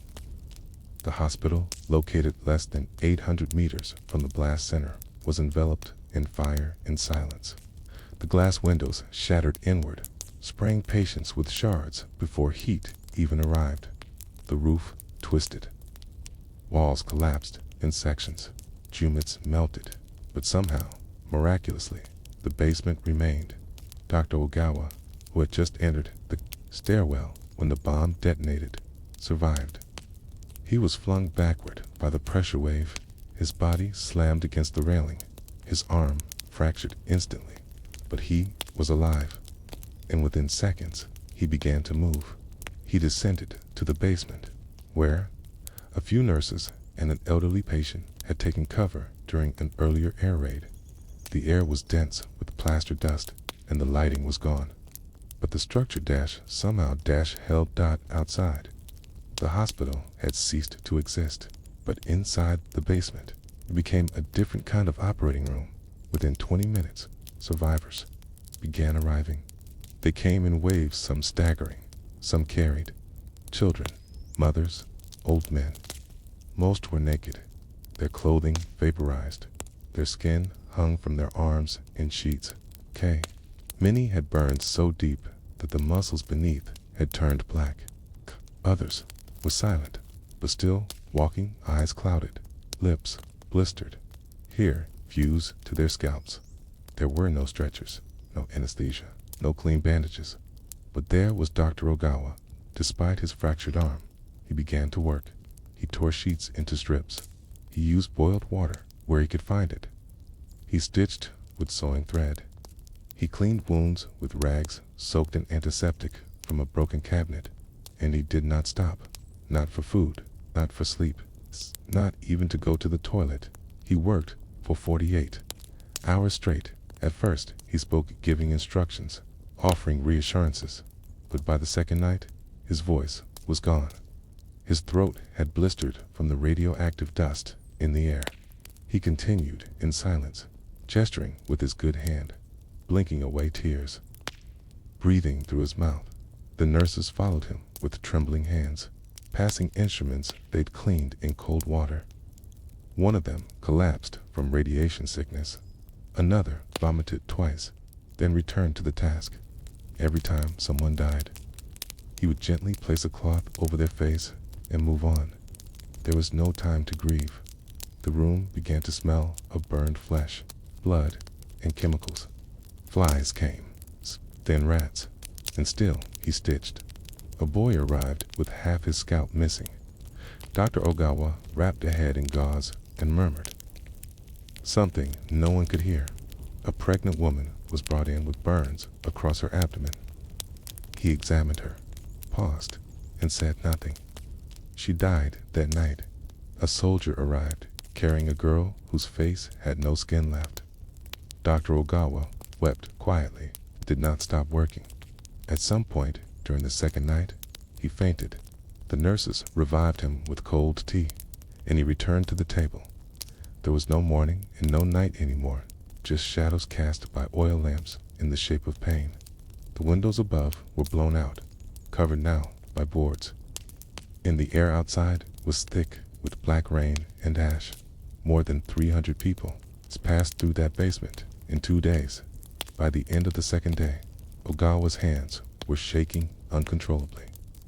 The hospital, located less than 800 meters from the blast center, was enveloped in fire and silence. The glass windows shattered inward, spraying patients with shards before heat even arrived. The roof twisted. Walls collapsed in sections. Jumits melted. But somehow, miraculously, the basement remained. Dr. Ogawa, who had just entered the stairwell when the bomb detonated, survived. He was flung backward by the pressure wave. His body slammed against the railing. His arm fractured instantly, but he was alive, and within seconds, he began to move. He descended to the basement, where a few nurses and an elderly patient had taken cover during an earlier air raid. The air was dense with plaster dust, and the lighting was gone. But the structure somehow held outside. The hospital had ceased to exist, but inside the basement, it became a different kind of operating room. Within 20 minutes, survivors began arriving. They came in waves, some staggering, some carried children, mothers, old men. Most were naked, their clothing vaporized, their skin hung from their arms in sheets. Many had burned so deep that the muscles beneath had turned black. Others were silent, but still walking, eyes clouded, lips blistered, hair fused to their scalps. There were no stretchers, no anesthesia, no clean bandages. But there was Dr. Ogawa. Despite his fractured arm, he began to work. He tore sheets into strips. He used boiled water where he could find it. He stitched with sewing thread. He cleaned wounds with rags soaked in antiseptic from a broken cabinet. And he did not stop. Not for food, not for sleep, not even to go to the toilet. He worked for 48 hours straight. At first, he spoke, giving instructions, offering reassurances. But by the second night, his voice was gone. His throat had blistered from the radioactive dust in the air. He continued in silence, gesturing with his good hand, blinking away tears, breathing through his mouth. The nurses followed him with trembling hands, passing instruments they'd cleaned in cold water. One of them collapsed from radiation sickness. Another vomited twice, then returned to the task. Every time someone died, he would gently place a cloth over their face and move on. There was no time to grieve. The room began to smell of burned flesh, blood, and chemicals. Flies came, then rats, and still he stitched. A boy arrived with half his scalp missing. Dr. Ogawa wrapped a head in gauze and murmured something no one could hear. A pregnant woman was brought in with burns across her abdomen. He examined her, paused, and said nothing. She died that night. A soldier arrived, carrying a girl whose face had no skin left. Dr. Ogawa wept quietly, did not stop working. At some point during the second night, he fainted. The nurses revived him with cold tea, and he returned to the table. There was no morning and no night anymore, just shadows cast by oil lamps in the shape of pain. The windows above were blown out, covered now by boards. And the air outside was thick with black rain and ash. More than 300 people passed through that basement in 2 days. By the end of the second day, Ogawa's hands were shaking uncontrollably.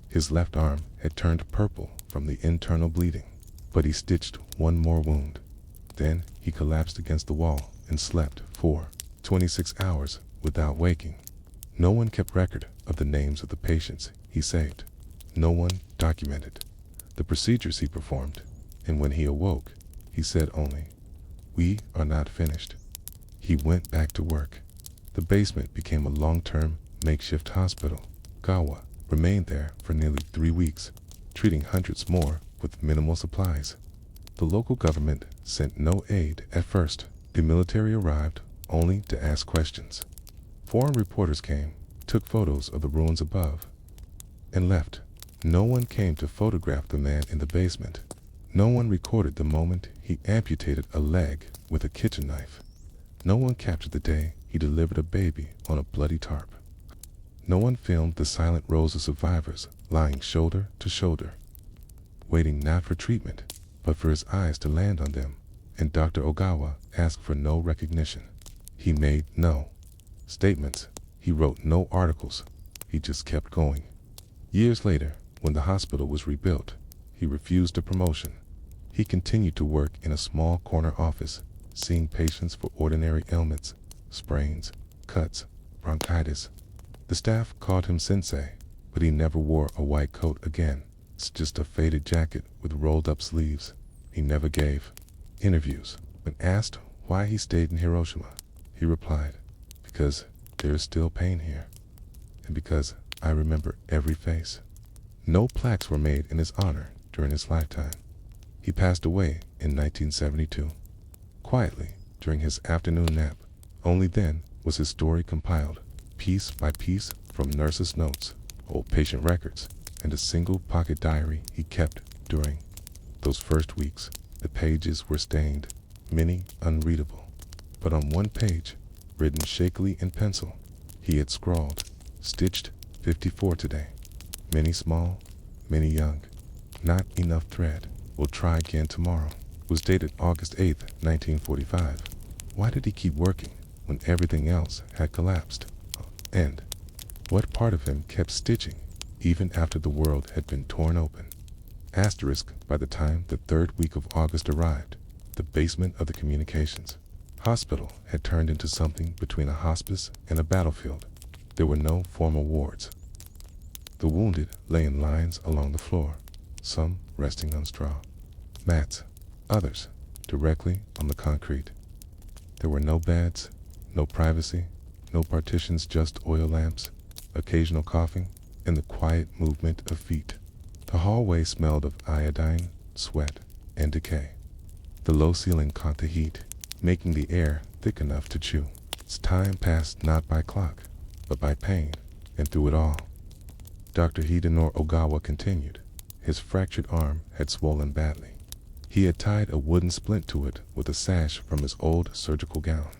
His left arm had turned purple from the internal bleeding, but he stitched one more wound. Then he collapsed against the wall and slept for 26 hours without waking. No one kept record of the names of the patients he saved. No one documented the procedures he performed, and when he awoke, he said only, "We are not finished." He went back to work. The basement became a long-term makeshift hospital. Ogawa remained there for nearly 3 weeks, treating hundreds more with minimal supplies. The local government sent no aid at first. The military arrived only to ask questions. Foreign reporters came, took photos of the ruins above, and left. No one came to photograph the man in the basement. No one recorded the moment he amputated a leg with a kitchen knife. No one captured the day he delivered a baby on a bloody tarp. No one filmed the silent rows of survivors lying shoulder to shoulder, waiting not for treatment, but for his eyes to land on them. And Dr. Ogawa asked for no recognition. He made no statements. He wrote no articles. He just kept going. Years later, when the hospital was rebuilt, he refused a promotion. He continued to work in a small corner office, seeing patients for ordinary ailments, sprains, cuts, bronchitis. The staff called him sensei, but he never wore a white coat again. It's just a faded jacket with rolled up sleeves. he never gave. Interviews. When asked why he stayed in Hiroshima, he replied, "Because there is still pain here, and because I remember every face." No plaques were made in his honor during his lifetime. He passed away in 1972, quietly during his afternoon nap. Only then was his story compiled, piece by piece, from nurses' notes, old patient records, and a single pocket diary he kept during those first weeks. The pages were stained, many unreadable. But on one page, written shakily in pencil, he had scrawled, "Stitched 54 today. Many small, many young. Not enough thread. We'll try again tomorrow." It was dated August 8th, 1945. Why did he keep working when everything else had collapsed? And what part of him kept stitching even after the world had been torn open? Asterisk, by the time the third week of August arrived, the basement of the communications hospital had turned into something between a hospice and a battlefield. There were no formal wards. The wounded lay in lines along the floor, some resting on straw mats, others directly on the concrete. There were no beds, no privacy, no partitions, just oil lamps, occasional coughing, and the quiet movement of feet. The hallway smelled of iodine, sweat, and decay. The low ceiling caught the heat, making the air thick enough to chew. Its time passed not by clock, but by pain, and through it all, Dr. Hidenori Ogawa continued. His fractured arm had swollen badly. He had tied a wooden splint to it with a sash from his old surgical gown.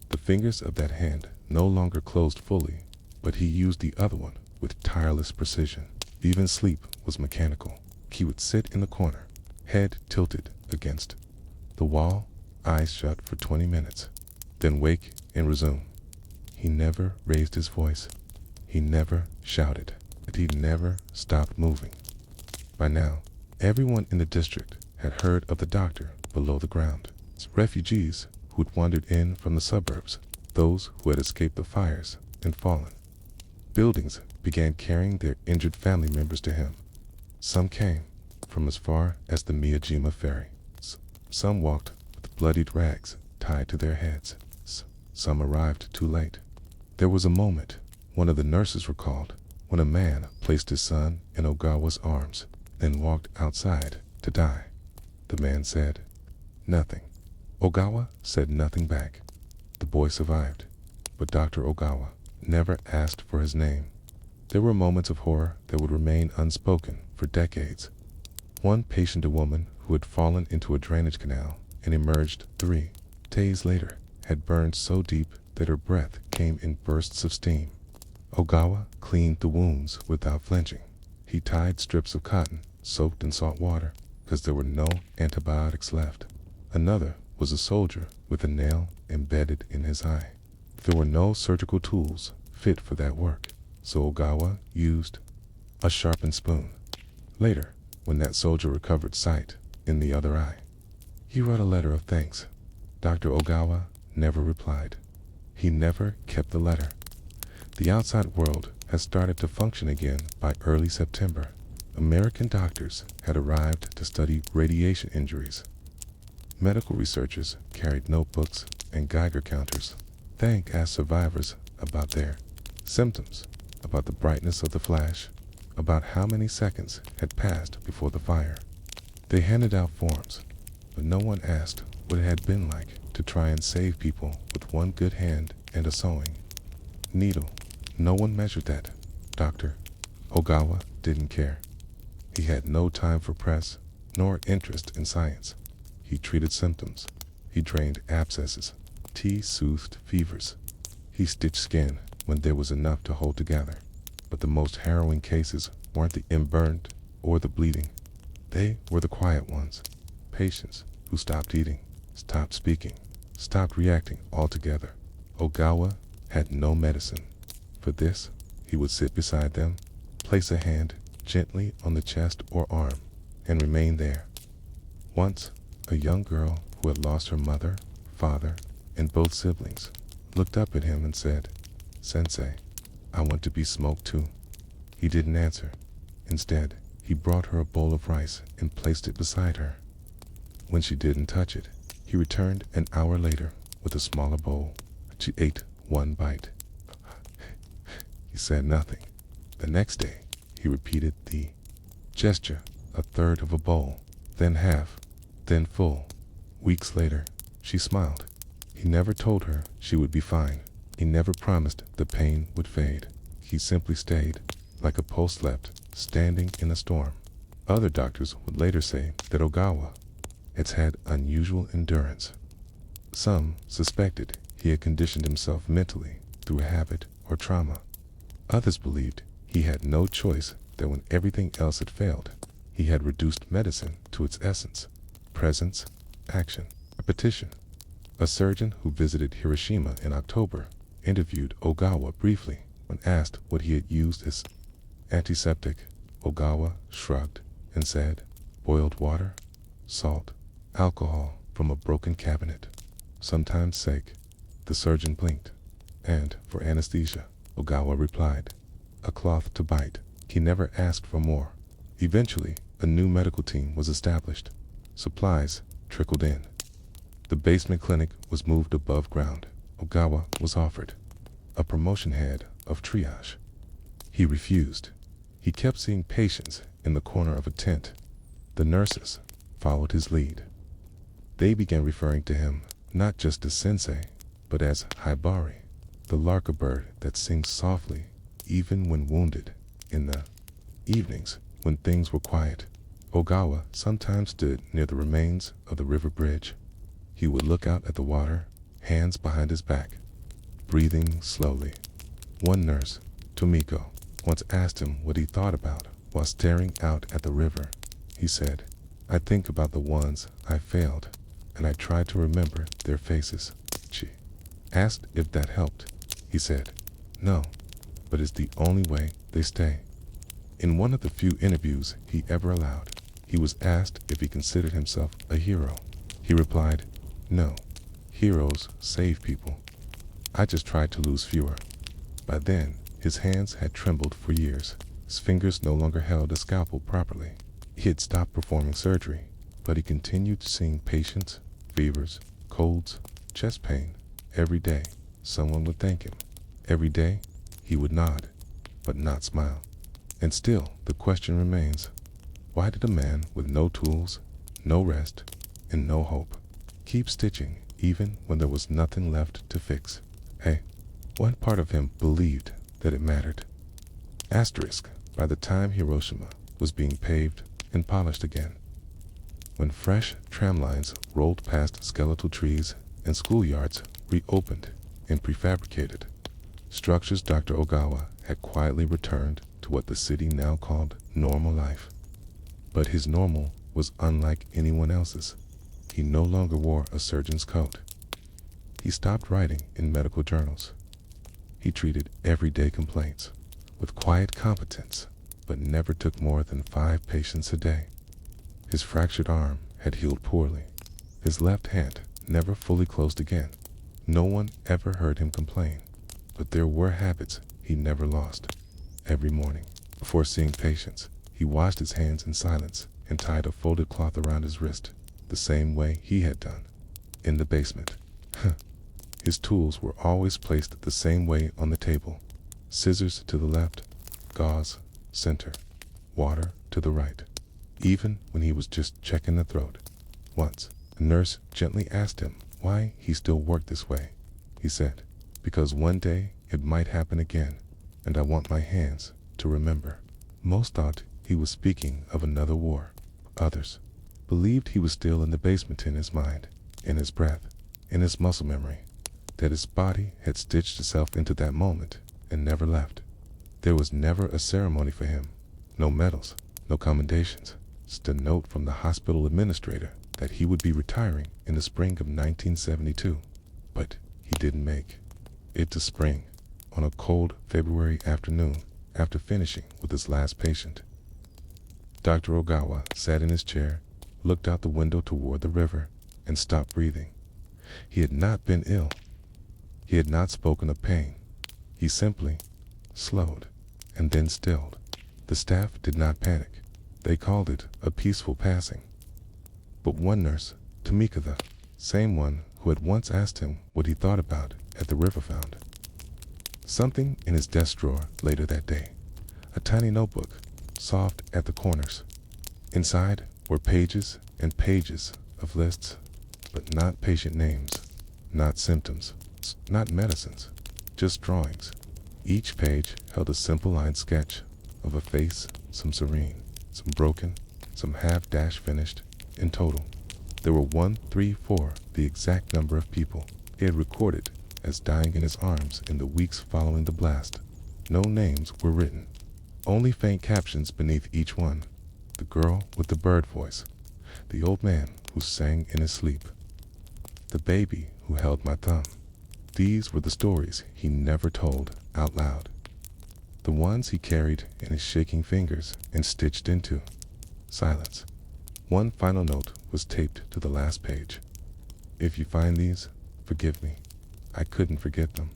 The fingers of that hand no longer closed fully, but he used the other one with tireless precision. Even sleep was mechanical. He would sit in the corner, head tilted against the wall, eyes shut for 20 minutes, then wake and resume. He never raised his voice. He never shouted. But he never stopped moving. By now, everyone in the district had heard of the doctor below the ground. Refugees who'd wandered in from the suburbs, those who had escaped the fires and fallen. Buildings began carrying their injured family members to him. Some came from as far as the Miyajima ferry. Some walked with bloodied rags tied to their heads. Some arrived too late. There was a moment, one of the nurses recalled, when a man placed his son in Ogawa's arms, then walked outside to die. The man said nothing. Ogawa said nothing back. The boy survived, but Dr. Ogawa never asked for his name. There were moments of horror that would remain unspoken for decades. One patient, a woman who had fallen into a drainage canal and emerged 3 days later, had burned so deep that her breath came in bursts of steam. Ogawa cleaned the wounds without flinching. He tied strips of cotton soaked in salt water because there were no antibiotics left. Another was a soldier with a nail embedded in his eye. There were no surgical tools fit for that work, so Ogawa used a sharpened spoon. Later, when that soldier recovered sight in the other eye, he wrote a letter of thanks. Dr. Ogawa never replied. He never kept the letter. The outside world had started to function again by early September. American doctors had arrived to study radiation injuries. Medical researchers carried notebooks and Geiger counters. They asked survivors about their symptoms, about the brightness of the flash, about how many seconds had passed before the fire. They handed out forms, but no one asked what it had been like to try and save people with one good hand and a sewing needle. No one measured that. Dr. Ogawa didn't care. He had no time for press, nor interest in science. He treated symptoms. He drained abscesses. He soothed fevers. He stitched skin when there was enough to hold together. But the most harrowing cases weren't the inburned or the bleeding. They were the quiet ones. Patients who stopped eating, stopped speaking, stopped reacting altogether. Ogawa had no medicine. For this, he would sit beside them, place a hand gently on the chest or arm, and remain there. Once, a young girl who had lost her mother, father, and both siblings looked up at him and said, "Sensei, I want to be smoked too." He didn't answer. Instead, he brought her a bowl of rice and placed it beside her. When she didn't touch it, he returned an hour later with a smaller bowl. She ate one bite. He said nothing. The next day, he repeated the gesture, a third of a bowl, then half, then full. Weeks later, she smiled. He never told her she would be fine. He never promised the pain would fade. He simply stayed, like a post left, standing in a storm. Other doctors would later say that Ogawa had unusual endurance. Some suspected he had conditioned himself mentally through habit or trauma. Others believed he had no choice, that when everything else had failed, he had reduced medicine to its essence: presence, action, repetition. A surgeon who visited Hiroshima in October interviewed Ogawa briefly. When asked what he had used as antiseptic, Ogawa shrugged and said, "Boiled water, salt, alcohol from a broken cabinet, sometimes sake." The surgeon blinked. "And for anesthesia," Ogawa replied, "a cloth to bite." He never asked for more. Eventually, a new medical team was established. Supplies trickled in. The basement clinic was moved above ground. Ogawa was offered a promotion head of triage. He refused. He kept seeing patients in the corner of a tent. The nurses followed his lead. They began referring to him not just as sensei, but as Hibari, the larka bird that sings softly even when wounded. In the evenings, when things were quiet, Ogawa sometimes stood near the remains of the river bridge. He would look out at the water, hands behind his back, breathing slowly. One nurse, Tomiko, once asked him what he thought about while staring out at the river. He said, "I think about the ones I failed, and I try to remember their faces." She asked if that helped. He said, "No, but it's the only way they stay." In one of the few interviews he ever allowed, he was asked if he considered himself a hero. He replied, "No, heroes save people. I just tried to lose fewer." By then, his hands had trembled for years. His fingers no longer held a scalpel properly. He had stopped performing surgery, but he continued seeing patients, fevers, colds, chest pain. Every day, someone would thank him. Every day, he would nod, but not smile. And still, the question remains, why did a man with no tools, no rest, and no hope keep stitching even when there was nothing left to fix? Hey, one part of him believed that it mattered. Asterisk, by the time Hiroshima was being paved and polished again, when fresh tram lines rolled past skeletal trees and schoolyards reopened and prefabricated, structures, Dr. Ogawa had quietly returned to what the city now called normal life. But his normal was unlike anyone else's. He no longer wore a surgeon's coat. He stopped writing in medical journals. He treated everyday complaints with quiet competence, but never took more than 5 patients a day. His fractured arm had healed poorly. His left hand never fully closed again. No one ever heard him complain, but there were habits he never lost. Every morning, before seeing patients, he washed his hands in silence and tied a folded cloth around his wrist, the same way he had done in the basement. His tools were always placed the same way on the table: scissors to the left, gauze center, water to the right. Even when he was just checking the throat. Once, a nurse gently asked him why he still worked this way. He said, "Because one day it might happen again, and I want my hands to remember." Most thought he was speaking of another war. Others believed he was still in the basement, in his mind, in his breath, in his muscle memory, that his body had stitched itself into that moment and never left. There was never a ceremony for him, no medals, no commendations, just a note from the hospital administrator that he would be retiring in the spring of 1972. But he didn't make it to spring. On a cold February afternoon, after finishing with his last patient, Dr. Ogawa sat in his chair, looked out the window toward the river, and stopped breathing. He had not been ill. He had not spoken of pain. He simply slowed and then stilled. The staff did not panic. They called it a peaceful passing. But one nurse, Tamika, the same one who had once asked him what he thought about at the river, found something in his desk drawer later that day. A tiny notebook, soft at the corners. Inside were pages and pages of lists, but not patient names, not symptoms, not medicines, just drawings. Each page held a simple line sketch of a face, some serene, some broken, some half-dash finished. In total, there were 1, 3, 4, the exact number of people he had recorded as dying in his arms in the weeks following the blast. No names were written, only faint captions beneath each one. The girl with the bird voice, the old man who sang in his sleep, the baby who held my thumb. These were the stories he never told out loud, the ones he carried in his shaking fingers and stitched into silence. One final note was taped to the last page. If you find these, forgive me. I couldn't forget them.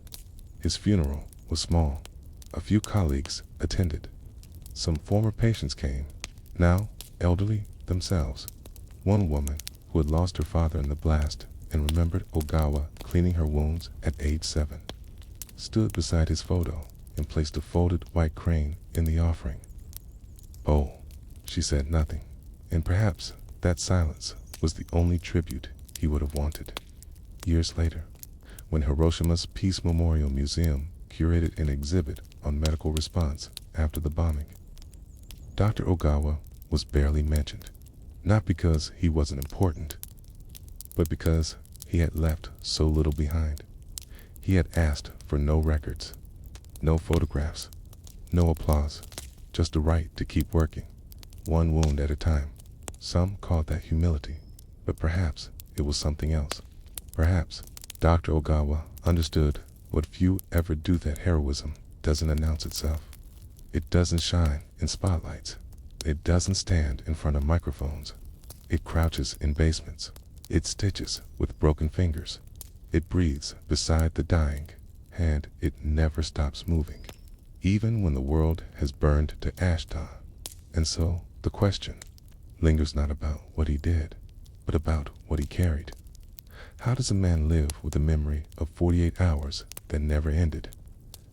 His funeral was small. A few colleagues attended. Some former patients came, now elderly themselves. One woman who had lost her father in the blast and remembered Ogawa cleaning her wounds at age 7, stood beside his photo and placed a folded white crane in the offering. Oh, she said nothing, and perhaps that silence was the only tribute he would have wanted. Years later, when Hiroshima's Peace Memorial Museum curated an exhibit on medical response after the bombing, Dr. Ogawa was barely mentioned, not because he wasn't important, but because he had left so little behind. He had asked for no records, no photographs, no applause, just the right to keep working, one wound at a time. Some called that humility, but perhaps it was something else. Perhaps Dr. Ogawa understood what few ever do, that heroism doesn't announce itself. It doesn't shine in spotlights. It doesn't stand in front of microphones. It crouches in basements. It stitches with broken fingers. It breathes beside the dying, and it never stops moving, even when the world has burned to ash tar. And so the question lingers not about what he did, but about what he carried. How does a man live with a memory of 48 hours that never ended?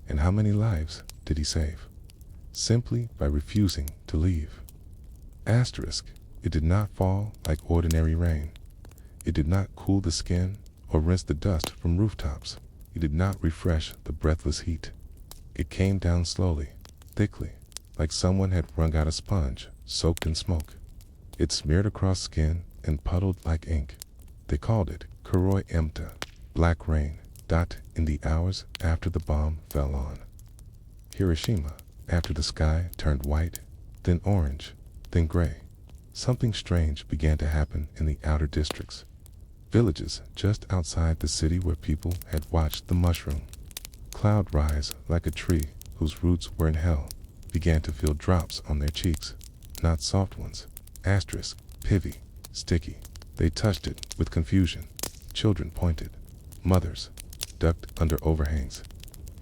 And how many lives did he save? Simply by refusing to leave. Asterisk, it did not fall like ordinary rain. It did not cool the skin or rinse the dust from rooftops. It did not refresh the breathless heat. It came down slowly, thickly, like someone had wrung out a sponge soaked in smoke. It smeared across skin and puddled like ink. They called it Kuroi Emta, black rain, in the hours after the bomb fell on Hiroshima, after the sky turned white, then orange, then gray. Something strange began to happen in the outer districts. Villages just outside the city where people had watched the mushroom cloud rise like a tree whose roots were in hell, began to feel drops on their cheeks, not soft ones, asterisk, pivy, sticky. They touched it with confusion. Children pointed. Mothers ducked under overhangs.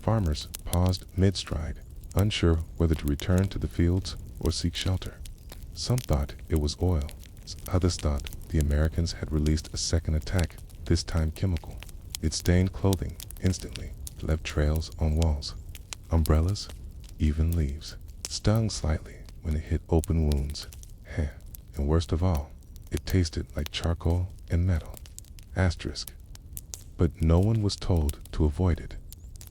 Farmers paused mid-stride, unsure whether to return to the fields or seek shelter. Some thought it was oil. Others thought the Americans had released a second attack, this time chemical. It stained clothing instantly, left trails on walls. Umbrellas, even leaves, stung slightly when it hit open wounds. And worst of all, it tasted like charcoal and metal. Asterisk. But no one was told to avoid it,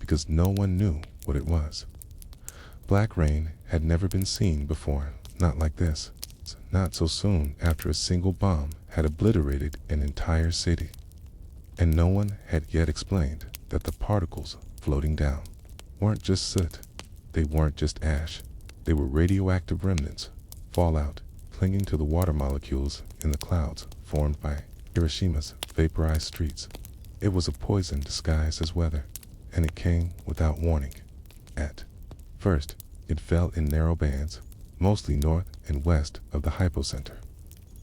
because no one knew what it was. Black rain had never been seen before, not like this. Not so soon after a single bomb had obliterated an entire city. And no one had yet explained that the particles floating down weren't just soot. They weren't just ash. They were radioactive remnants, fallout, clinging to the water molecules in the clouds formed by Hiroshima's vaporized streets. It was a poison disguised as weather, and it came without warning. At first, it fell in narrow bands, mostly north and west of the hypocenter.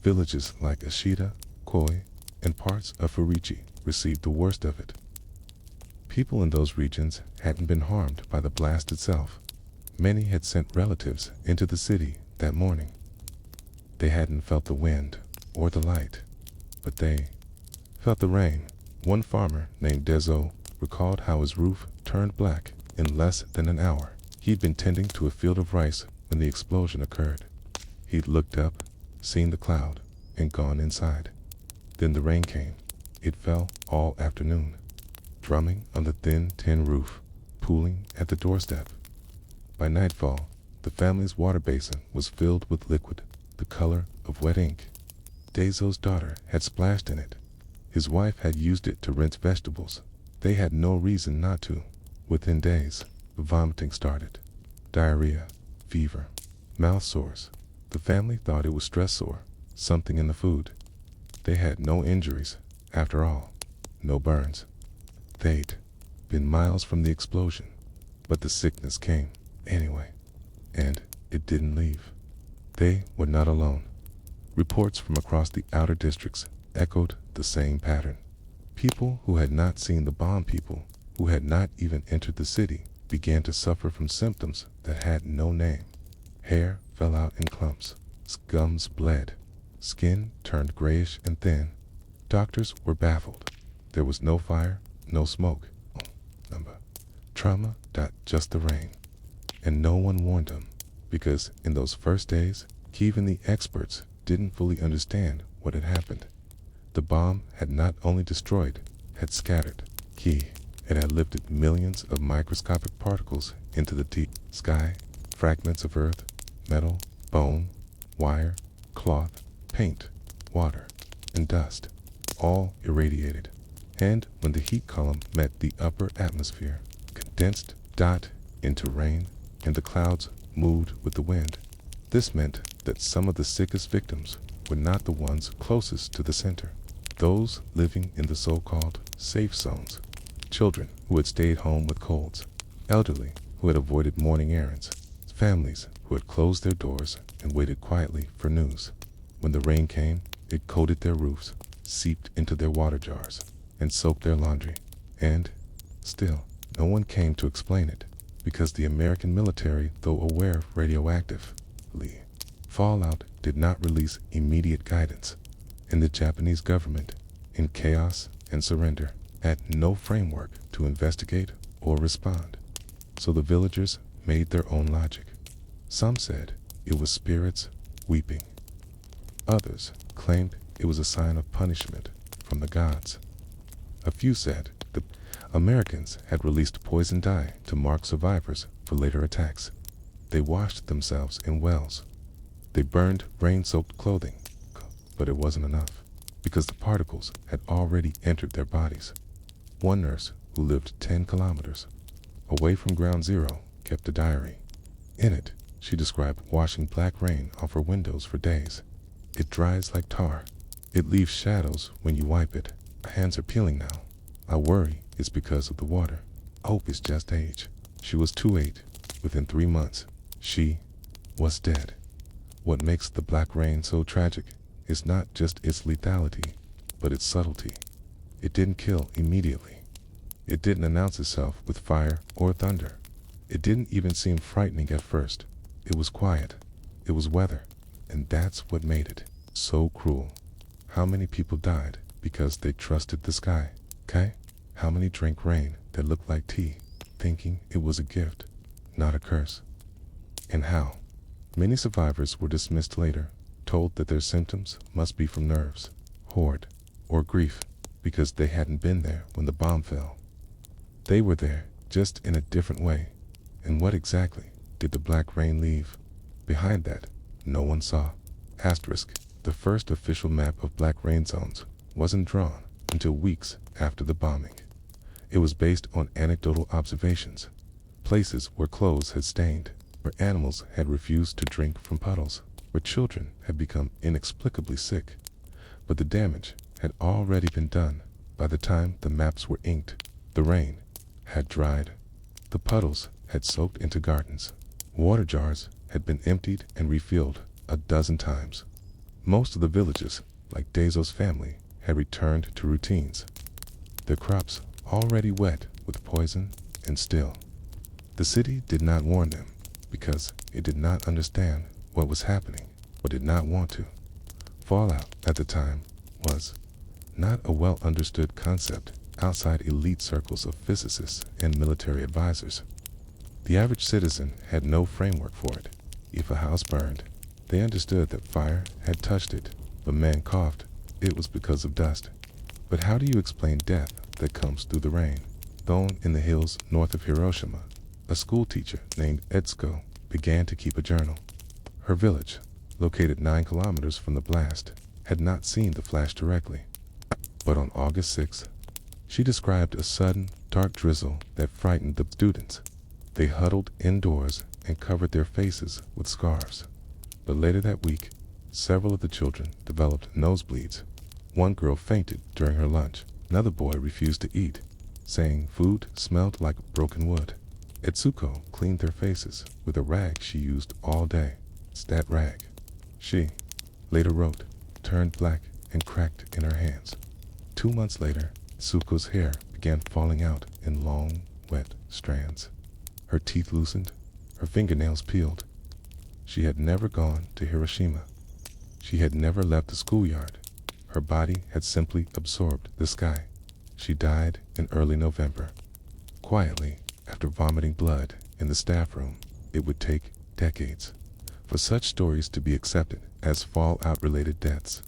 Villages like Ashita, Koi, and parts of Furichi received the worst of it. People in those regions hadn't been harmed by the blast itself. Many had sent relatives into the city that morning. They hadn't felt the wind or the light, but they felt the rain. One farmer named Dezo recalled how his roof turned black in less than an hour. He'd been tending to a field of rice when the explosion occurred. He'd looked up, seen the cloud, and gone inside. Then the rain came. It fell all afternoon, drumming on the thin tin roof, pooling at the doorstep. By nightfall, the family's water basin was filled with liquid, the color of wet ink. Dezo's daughter had splashed in it. His wife had used it to rinse vegetables. They had no reason not to. Within days, the vomiting started. Diarrhea, fever, mouth sores. The family thought it was stress sore, something in the food. They had no injuries, after all, no burns. They'd been miles from the explosion, but the sickness came anyway, and it didn't leave. They were not alone. Reports from across the outer districts echoed the same pattern. People who had not seen the bomb, people who had not even entered the city, began to suffer from symptoms that had no name. Hair fell out in clumps, gums bled, skin turned grayish and thin. Doctors were baffled. There was no fire, no smoke. Trauma. Just the rain. And no one warned them, because in those first days, even the experts didn't fully understand what had happened. The bomb had not only destroyed, had scattered. It had lifted millions of microscopic particles into the deep sky, fragments of earth, metal, bone, wire, cloth, paint, water, and dust, all irradiated. And when the heat column met the upper atmosphere, condensed into rain, and the clouds moved with the wind. This meant that some of the sickest victims were not the ones closest to the center. Those living in the so-called safe zones, children who had stayed home with colds, elderly who had avoided morning errands, families who had closed their doors and waited quietly for news. When the rain came, it coated their roofs, seeped into their water jars, and soaked their laundry. And, still, no one came to explain it, because the American military, though aware of radioactive fallout, did not release immediate guidance. And the Japanese government, in chaos and surrender, had no framework to investigate or respond. So the villagers made their own logic. Some said it was spirits weeping. Others claimed it was a sign of punishment from the gods. A few said the Americans had released poison dye to mark survivors for later attacks. They washed themselves in wells. They burned rain-soaked clothing, but it wasn't enough, because the particles had already entered their bodies. One nurse, who lived 10 kilometers away from Ground Zero, kept a diary. In it, she described washing black rain off her windows for days. It dries like tar. It leaves shadows when you wipe it. My hands are peeling now. I worry it's because of the water. I hope it's just age. She was 2'8". Within 3 months, she was dead. What makes the black rain so tragic is not just its lethality, but its subtlety. It didn't kill immediately. It didn't announce itself with fire or thunder. It didn't even seem frightening at first. It was quiet. It was weather. And that's what made it so cruel. How many people died because they trusted the sky? Okay? How many drank rain that looked like tea, thinking it was a gift, not a curse? And how many survivors were dismissed later, told that their symptoms must be from nerves, hoard, or grief, because they hadn't been there when the bomb fell. They were there, just in a different way. And what exactly did the black rain leave behind that no one saw? Asterisk, the first official map of black rain zones wasn't drawn until weeks after the bombing. It was based on anecdotal observations, places where clothes had stained, where animals had refused to drink from puddles, where children had become inexplicably sick. But the damage had already been done by the time the maps were inked. The rain had dried. The puddles had soaked into gardens. Water jars had been emptied and refilled a dozen times. Most of the villages, like Dezo's family, had returned to routines. Their crops already wet with poison, and still, the city did not warn them, because it did not understand what was happening, or did not want to. Fallout at the time was not a well-understood concept outside elite circles of physicists and military advisors. The average citizen had no framework for it. If a house burned, they understood that fire had touched it. If a man coughed, it was because of dust. But how do you explain death that comes through the rain? Thrown in the hills north of Hiroshima, a schoolteacher named Etsuko began to keep a journal. Her village, located 9 kilometers from the blast, had not seen the flash directly. But on August 6th, she described a sudden, dark drizzle that frightened the students. They huddled indoors and covered their faces with scarves. But later that week, several of the children developed nosebleeds. One girl fainted during her lunch. Another boy refused to eat, saying food smelled like broken wood. Etsuko cleaned their faces with a rag she used all day. That rag, she later wrote, turned black and cracked in her hands. 2 months later, Etsuko's hair began falling out in long, wet strands. Her teeth loosened, her fingernails peeled. She had never gone to Hiroshima. She had never left the schoolyard. Her body had simply absorbed the sky. She died in early November, quietly, after vomiting blood in the staff room. It would take decades for such stories to be accepted as fallout-related deaths.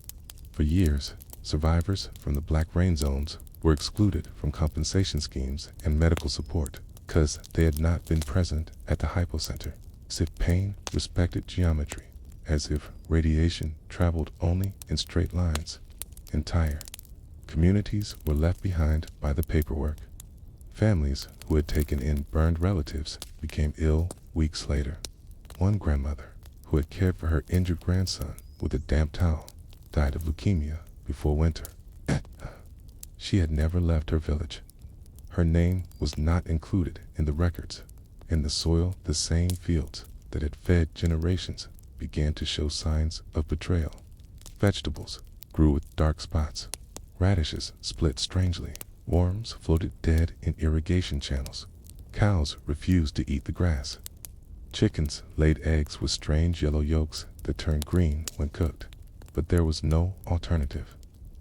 For years, survivors from the black rain zones were excluded from compensation schemes and medical support because they had not been present at the hypocenter, as if pain respected geometry, as if radiation traveled only in straight lines. Entire communities were left behind by the paperwork. Families who had taken in burned relatives became ill weeks later. One grandmother, who had cared for her injured grandson with a damp towel, died of leukemia before winter. She had never left her village. Her name was not included in the records. In the soil, the same fields that had fed generations began to show signs of betrayal. Vegetables grew with dark spots. Radishes split strangely. Worms floated dead in irrigation channels. Cows refused to eat the grass. Chickens laid eggs with strange yellow yolks that turned green when cooked. But there was no alternative.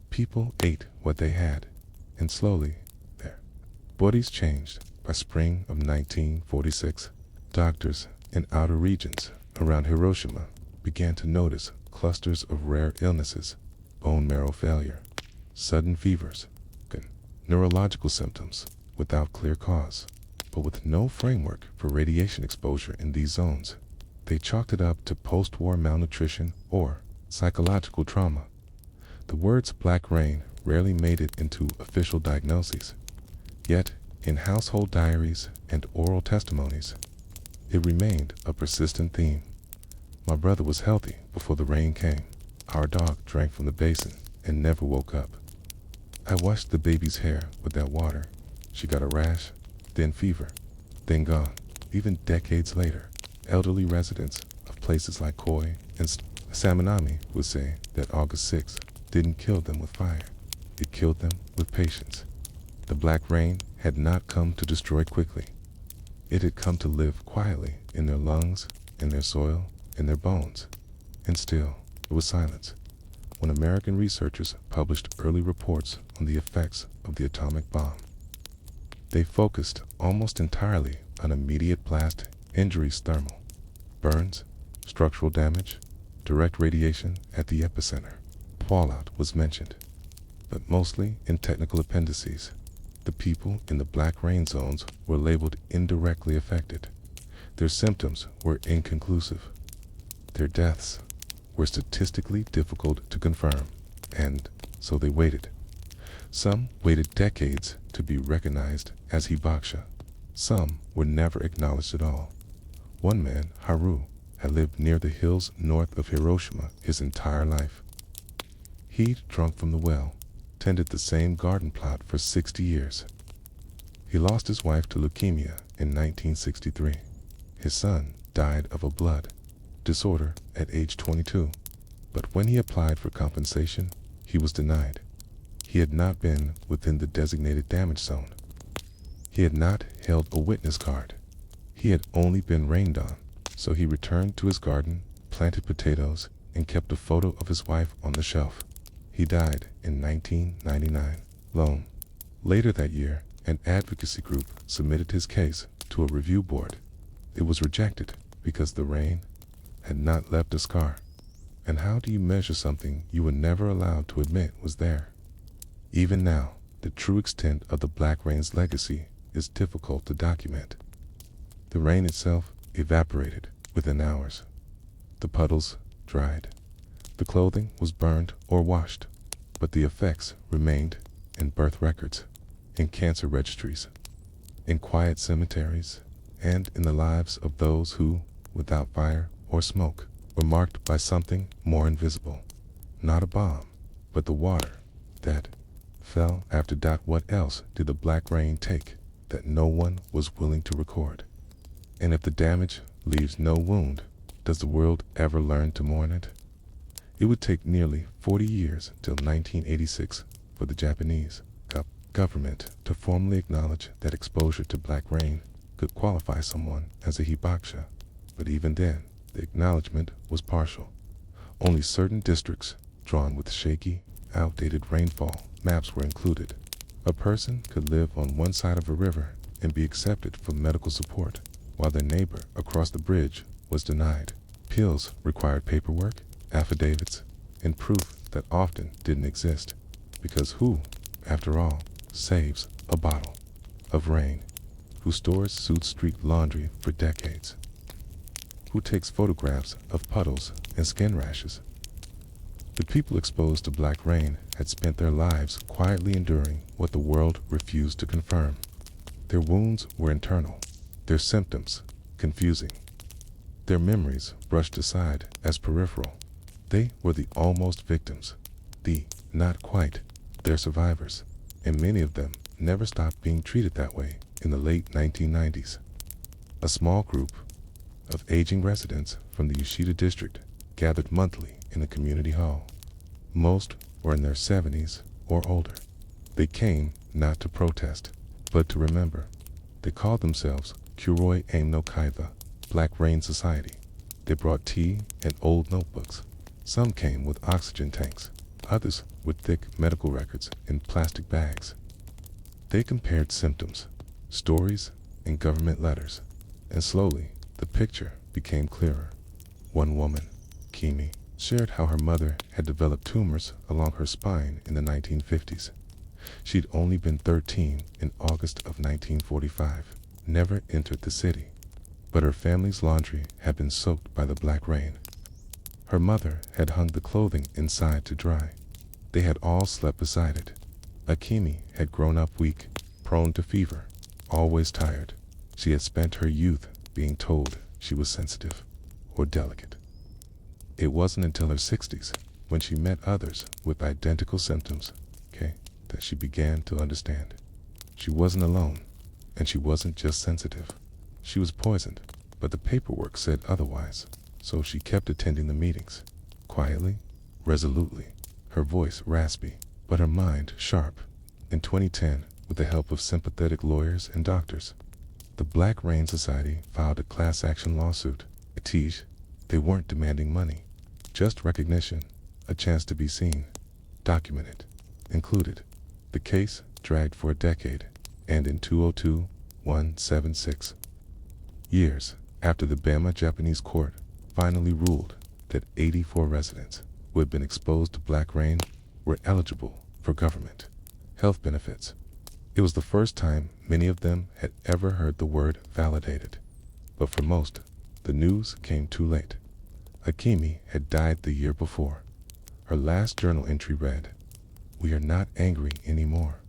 People ate what they had, and slowly, their bodies changed. By spring of 1946, doctors in outer regions around Hiroshima began to notice clusters of rare illnesses, bone marrow failure, sudden fevers, and neurological symptoms without clear cause. But with no framework for radiation exposure in these zones, they chalked it up to post-war malnutrition or psychological trauma. The words black rain rarely made it into official diagnoses. Yet, in household diaries and oral testimonies, it remained a persistent theme. My brother was healthy before the rain came. Our dog drank from the basin and never woke up. I washed the baby's hair with that water. She got a rash, then fever, then gone. Even decades later, elderly residents of places like Koi and Samanami would say that August 6th didn't kill them with fire. It killed them with patience. The black rain had not come to destroy quickly. It had come to live quietly in their lungs, in their soil, in their bones. And still, it was silence when American researchers published early reports on the effects of the atomic bomb. They focused almost entirely on immediate blast injuries, thermal burns, structural damage, direct radiation at the epicenter. Fallout was mentioned, but mostly in technical appendices. The people in the black rain zones were labeled indirectly affected. Their symptoms were inconclusive. Their deaths were statistically difficult to confirm, and so they waited. Some waited decades to be recognized as hibakusha. Some were never acknowledged at all. One man, Haru, had lived near the hills north of Hiroshima his entire life. He'd drunk from the well, tended the same garden plot for 60 years. He lost his wife to leukemia in 1963. His son died of a blood disorder at age 22, but when he applied for compensation, he was denied. He had not been within the designated damage zone. He had not held a witness card. He had only been rained on, so he returned to his garden, planted potatoes, and kept a photo of his wife on the shelf. He died in 1999, alone. Later that year, an advocacy group submitted his case to a review board. It was rejected because the rain had not left a scar. And how do you measure something you were never allowed to admit was there? Even now, the true extent of the black rain's legacy is difficult to document. The rain itself evaporated within hours. The puddles dried. The clothing was burned or washed, but the effects remained in birth records, in cancer registries, in quiet cemeteries, and in the lives of those who, without fire or smoke, were marked by something more invisible. Not a bomb, but the water that fell after. What else did the black rain take that no one was willing to record? And if the damage leaves no wound, does the world ever learn to mourn it? It would take nearly 40 years till 1986 for the Japanese government to formally acknowledge that exposure to black rain could qualify someone as a hibakusha. But even then, the acknowledgement was partial. Only certain districts, drawn with shaky, outdated rainfall maps, were included. A person could live on one side of a river and be accepted for medical support, while their neighbor across the bridge was denied. Pills required paperwork, affidavits, and proof that often didn't exist. Because who, after all, saves a bottle of rain? Who stores suit street laundry for decades? Who takes photographs of puddles and skin rashes? The people exposed to black rain had spent their lives quietly enduring what the world refused to confirm. Their wounds were internal, their symptoms confusing, their memories brushed aside as peripheral. They were the almost victims, the not quite, their survivors, and many of them never stopped being treated that way in the late 1990s. A small group of aging residents from the Yoshida district gathered monthly in the community hall. Most were in their 70s or older. They came not to protest, but to remember. They called themselves Kuroi Aim no Kaiva, Black Rain Society. They brought tea and old notebooks. Some came with oxygen tanks, others with thick medical records in plastic bags. They compared symptoms, stories, and government letters, and slowly the picture became clearer. One woman, Kimi, shared how her mother had developed tumors along her spine in the 1950s. She'd only been 13 in August of 1945, never entered the city, but her family's laundry had been soaked by the black rain. Her mother had hung the clothing inside to dry. They had all slept beside it. Akimi had grown up weak, prone to fever, always tired. She had spent her youth being told she was sensitive or delicate. It wasn't until her 60s, when she met others with identical symptoms, that she began to understand. She wasn't alone, and she wasn't just sensitive. She was poisoned, but the paperwork said otherwise, so she kept attending the meetings, quietly, resolutely, her voice raspy, but her mind sharp. In 2010, with the help of sympathetic lawyers and doctors, the Black Rain Society filed a class action lawsuit. They weren't demanding money, just recognition, a chance to be seen, documented, included. The case dragged for a decade, and in 202176, years after the Bama Japanese court finally ruled that 84 residents who had been exposed to black rain were eligible for government health benefits. It was the first time many of them had ever heard the word validated. But for most, the news came too late. Akimi had died the year before. Her last journal entry read, "We are not angry anymore.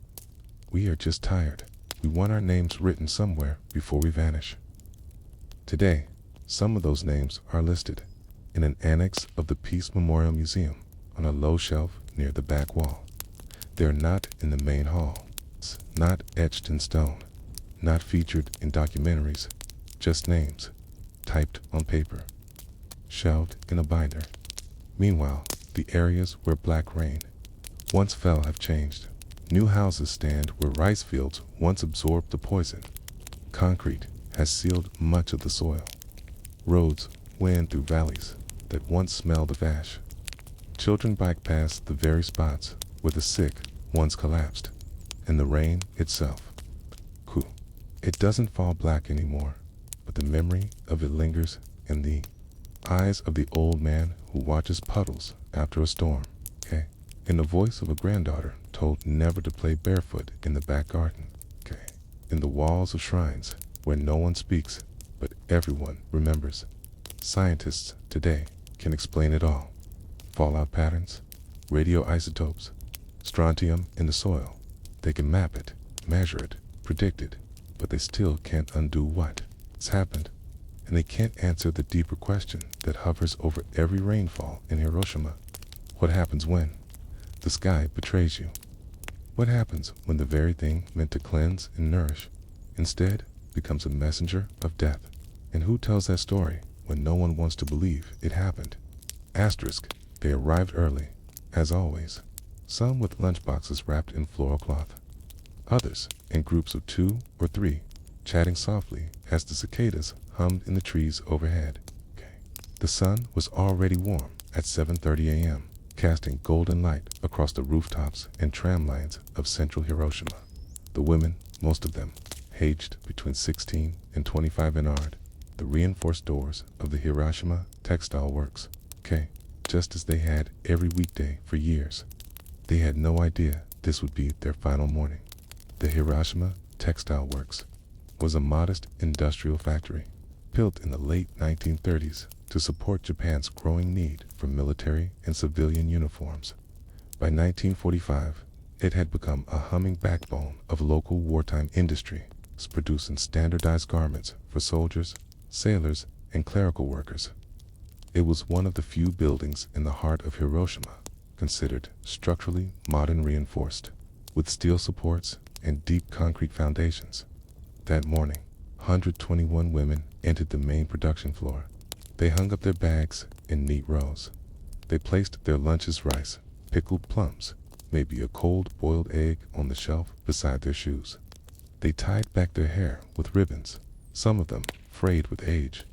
We are just tired. We want our names written somewhere before we vanish." Today, some of those names are listed in an annex of the Peace Memorial Museum on a low shelf near the back wall. They are not in the main hall, not etched in stone, not featured in documentaries, just names, typed on paper, shelved in a binder. Meanwhile, the areas where black rain once fell have changed. New houses stand where rice fields once absorbed the poison. Concrete has sealed much of the soil. Roads wind through valleys that once smelled of ash. Children bike past the very spots where the sick once collapsed, and the rain itself. Cool. It doesn't fall black anymore, but the memory of it lingers in the eyes of the old man who watches puddles after a storm, okay? In the voice of a granddaughter told never to play barefoot in the back garden, okay? In the walls of shrines where no one speaks, but everyone remembers. Scientists today can explain it all. Fallout patterns, radioisotopes, strontium in the soil. They can map it, measure it, predict it, but they still can't undo what's happened. And they can't answer the deeper question that hovers over every rainfall in Hiroshima. What happens when the sky betrays you? What happens when the very thing meant to cleanse and nourish instead becomes a messenger of death? And who tells that story when no one wants to believe it happened? Asterisk, they arrived early, as always, some with lunchboxes wrapped in floral cloth, others in groups of 2 or 3, chatting softly as the cicadas hummed in the trees overhead. Okay. The sun was already warm at 7:30 a.m., casting golden light across the rooftops and tram lines of central Hiroshima. The women, most of them, aged between 16 and 25 in ard, the reinforced doors of the Hiroshima Textile Works, okay, just as they had every weekday for years. They had no idea this would be their final morning. The Hiroshima Textile Works was a modest industrial factory built in the late 1930s to support Japan's growing need for military and civilian uniforms. By 1945, it had become a humming backbone of local wartime industry, producing standardized garments for soldiers, sailors, and clerical workers. It was one of the few buildings in the heart of Hiroshima considered structurally modern, reinforced, with steel supports and deep concrete foundations. That morning, 121 women entered the main production floor. They hung up their bags in neat rows. They placed their lunches, rice, pickled plums, maybe a cold boiled egg on the shelf beside their shoes. They tied back their hair with ribbons, some of them frayed with age.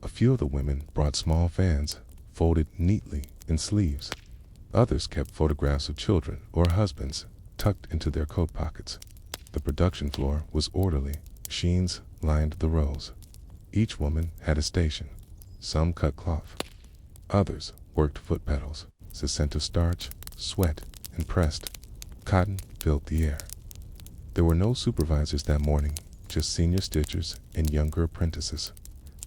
A few of the women brought small fans, folded neatly in sleeves. Others kept photographs of children or husbands tucked into their coat pockets. The production floor was orderly. Machines lined the rows. Each woman had a station. Some cut cloth. Others worked foot pedals. The scent of starch, sweat, and pressed cotton filled the air. There were no supervisors that morning, just senior stitchers and younger apprentices.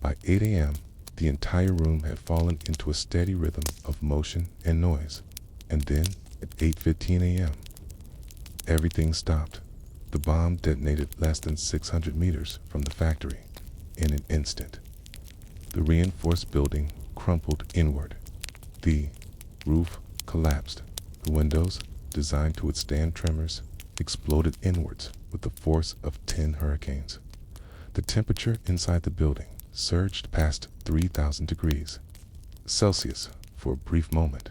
By 8 a.m., the entire room had fallen into a steady rhythm of motion and noise. And then, at 8:15 a.m., everything stopped. The bomb detonated less than 600 meters from the factory. In an instant, the reinforced building crumpled inward. The roof collapsed. The windows, designed to withstand tremors, exploded inwards with the force of 10 hurricanes. The temperature inside the building surged past 3,000 degrees Celsius for a brief moment.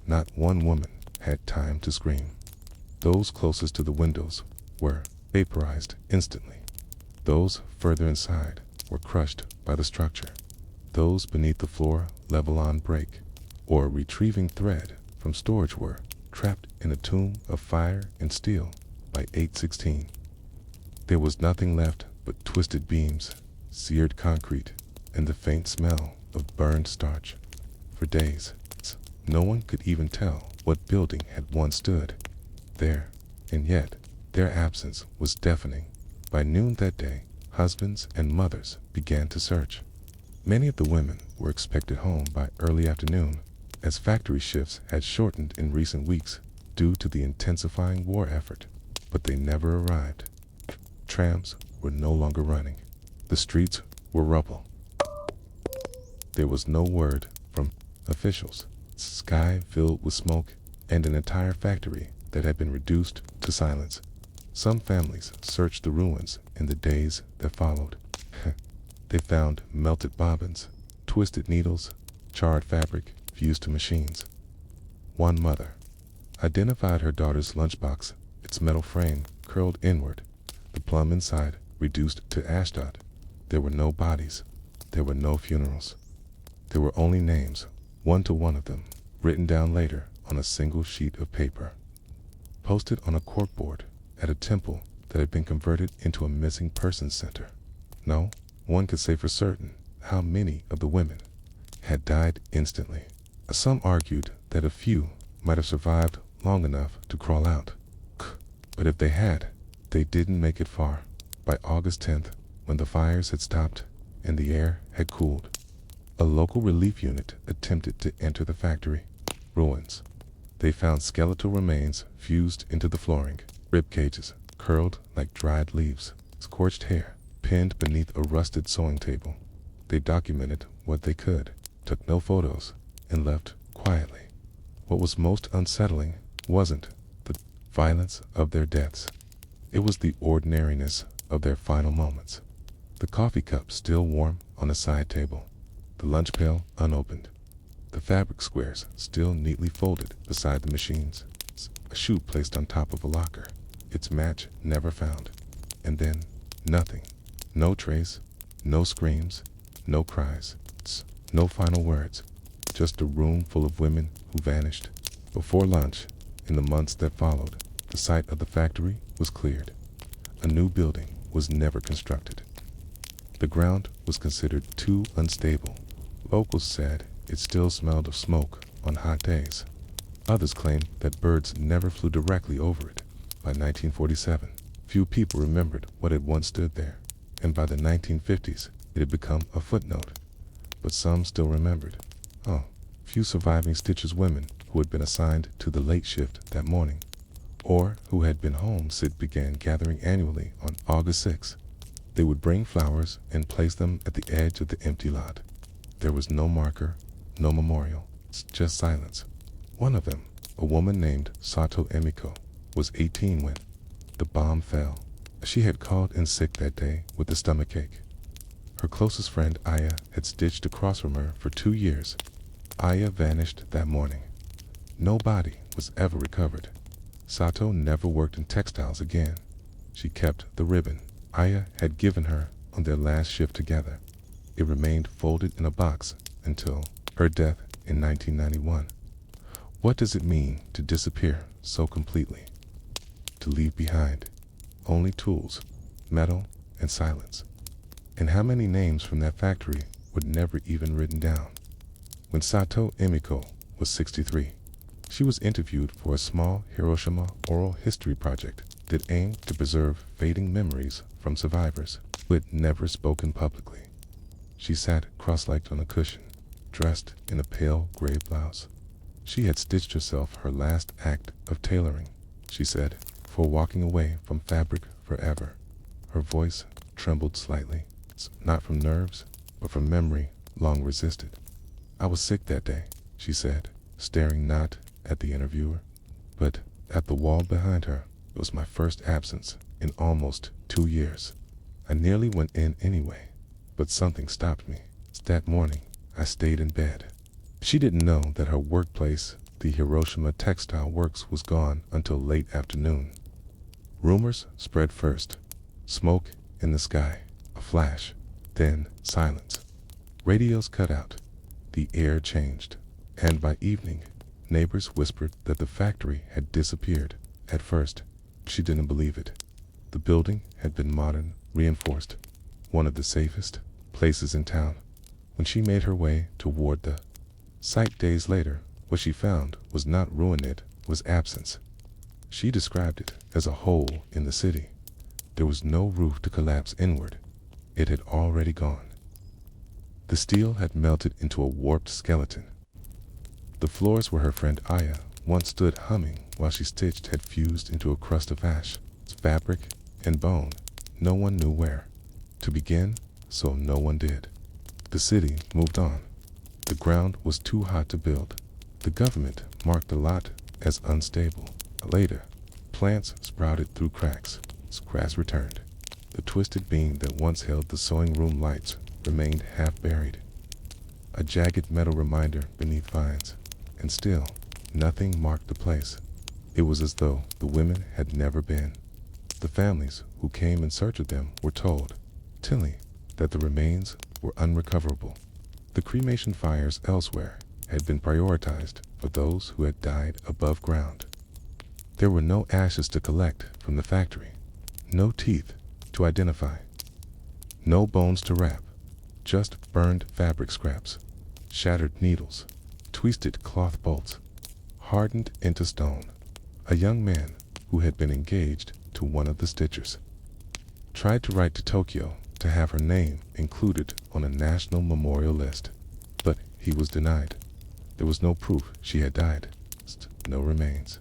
Not one woman had time to scream. Those closest to the windows were vaporized instantly. Those further inside were crushed by the structure. Those beneath the floor level on break, or retrieving thread from storage were trapped in a tomb of fire and steel by 8:16. There was nothing left but twisted beams, seared concrete, and the faint smell of burned starch. For days, no one could even tell what building had once stood there, and yet their absence was deafening. By noon that day, husbands and mothers began to search. Many of the women were expected home by early afternoon, as factory shifts had shortened in recent weeks due to the intensifying war effort, but they never arrived. Trams were no longer running. The streets were rubble. There was no word from officials. Sky filled with smoke and an entire factory that had been reduced to silence. Some families searched the ruins in the days that followed. They found melted bobbins, twisted needles, charred fabric fused to machines. One mother identified her daughter's lunchbox, its metal frame curled inward, the plum inside reduced to ashdod. There were no bodies. There were no funerals. There were only names, one to one of them, written down later on a single sheet of paper, posted on a corkboard at a temple that had been converted into a missing persons center. No one could say for certain how many of the women had died instantly. Some argued that a few might have survived long enough to crawl out. But if they had, they didn't make it far. By August 10th, when the fires had stopped and the air had cooled, a local relief unit attempted to enter the factory ruins. They found skeletal remains fused into the flooring, rib cages curled like dried leaves, scorched hair pinned beneath a rusted sewing table. They documented what they could, took no photos, and left quietly. What was most unsettling wasn't the violence of their deaths. It was the ordinariness of their final moments. The coffee cup still warm on a side table, the lunch pail unopened, the fabric squares still neatly folded beside the machines, a shoe placed on top of a locker, its match never found, and then nothing. No trace, no screams, no cries, no final words, just a room full of women who vanished. Before lunch, in the months that followed, the site of the factory was cleared. A new building was never constructed. The ground was considered too unstable. Locals said it still smelled of smoke on hot days. Others claimed that birds never flew directly over it. By 1947, few people remembered what had once stood there, and by the 1950s, it had become a footnote. But some still remembered. Few surviving Stitcher's women who had been assigned to the late shift that morning, or who had been homesick, began gathering annually on August 6th. They would bring flowers and place them at the edge of the empty lot. There was no marker, no memorial, just silence. One of them, a woman named Sato Emiko, was 18 when the bomb fell. She had called in sick that day with a stomachache. Her closest friend Aya had stitched across from her for 2 years. Aya vanished that morning. No body was ever recovered. Sato never worked in textiles again. She kept the ribbon Aya had given her on their last shift together. It remained folded in a box until her death in 1991. What does it mean to disappear so completely? To leave behind only tools, metal, and silence. And how many names from that factory were never even written down? When Sato Emiko was 63, she was interviewed for a small Hiroshima oral history project that aimed to preserve fading memories from survivors who had never spoken publicly. She sat cross-legged on a cushion, dressed in a pale gray blouse. She had stitched herself her last act of tailoring, she said, for walking away from fabric forever. Her voice trembled slightly, not from nerves, but from memory long resisted. I was sick that day, she said, staring not at the interviewer, but at the wall behind her. It was my first absence in almost 2 years. I nearly went in anyway, but something stopped me. That morning, I stayed in bed. She didn't know that her workplace, the Hiroshima Textile Works, was gone until late afternoon. Rumors spread first. Smoke in the sky, a flash, then silence. Radios cut out. The air changed, and by evening, neighbors whispered that the factory had disappeared. At first, she didn't believe it. The building had been modern, reinforced, one of the safest places in town. When she made her way toward the site days later, what she found was not ruin, it was absence. She described it as a hole in the city. There was no roof to collapse inward. It had already gone. The steel had melted into a warped skeleton. The floors where her friend Aya once stood humming while she stitched had fused into a crust of ash, fabric, and bone. No one knew where to begin, so no one did. The city moved on. The ground was too hot to build. The government marked the lot as unstable. Later, plants sprouted through cracks. Grass returned. The twisted beam that once held the sewing room lights remained half buried. A jagged metal reminder beneath vines. And still, nothing marked the place. It was as though the women had never been. The families who came in search of them were told, Tilly, that the remains were unrecoverable. The cremation fires elsewhere had been prioritized for those who had died above ground. There were no ashes to collect from the factory, no teeth to identify, no bones to wrap, just burned fabric scraps, shattered needles, twisted cloth bolts, hardened into stone. A young man who had been engaged to one of the stitchers tried to write to Tokyo to have her name included on a national memorial list, but he was denied. There was no proof she had died, no remains,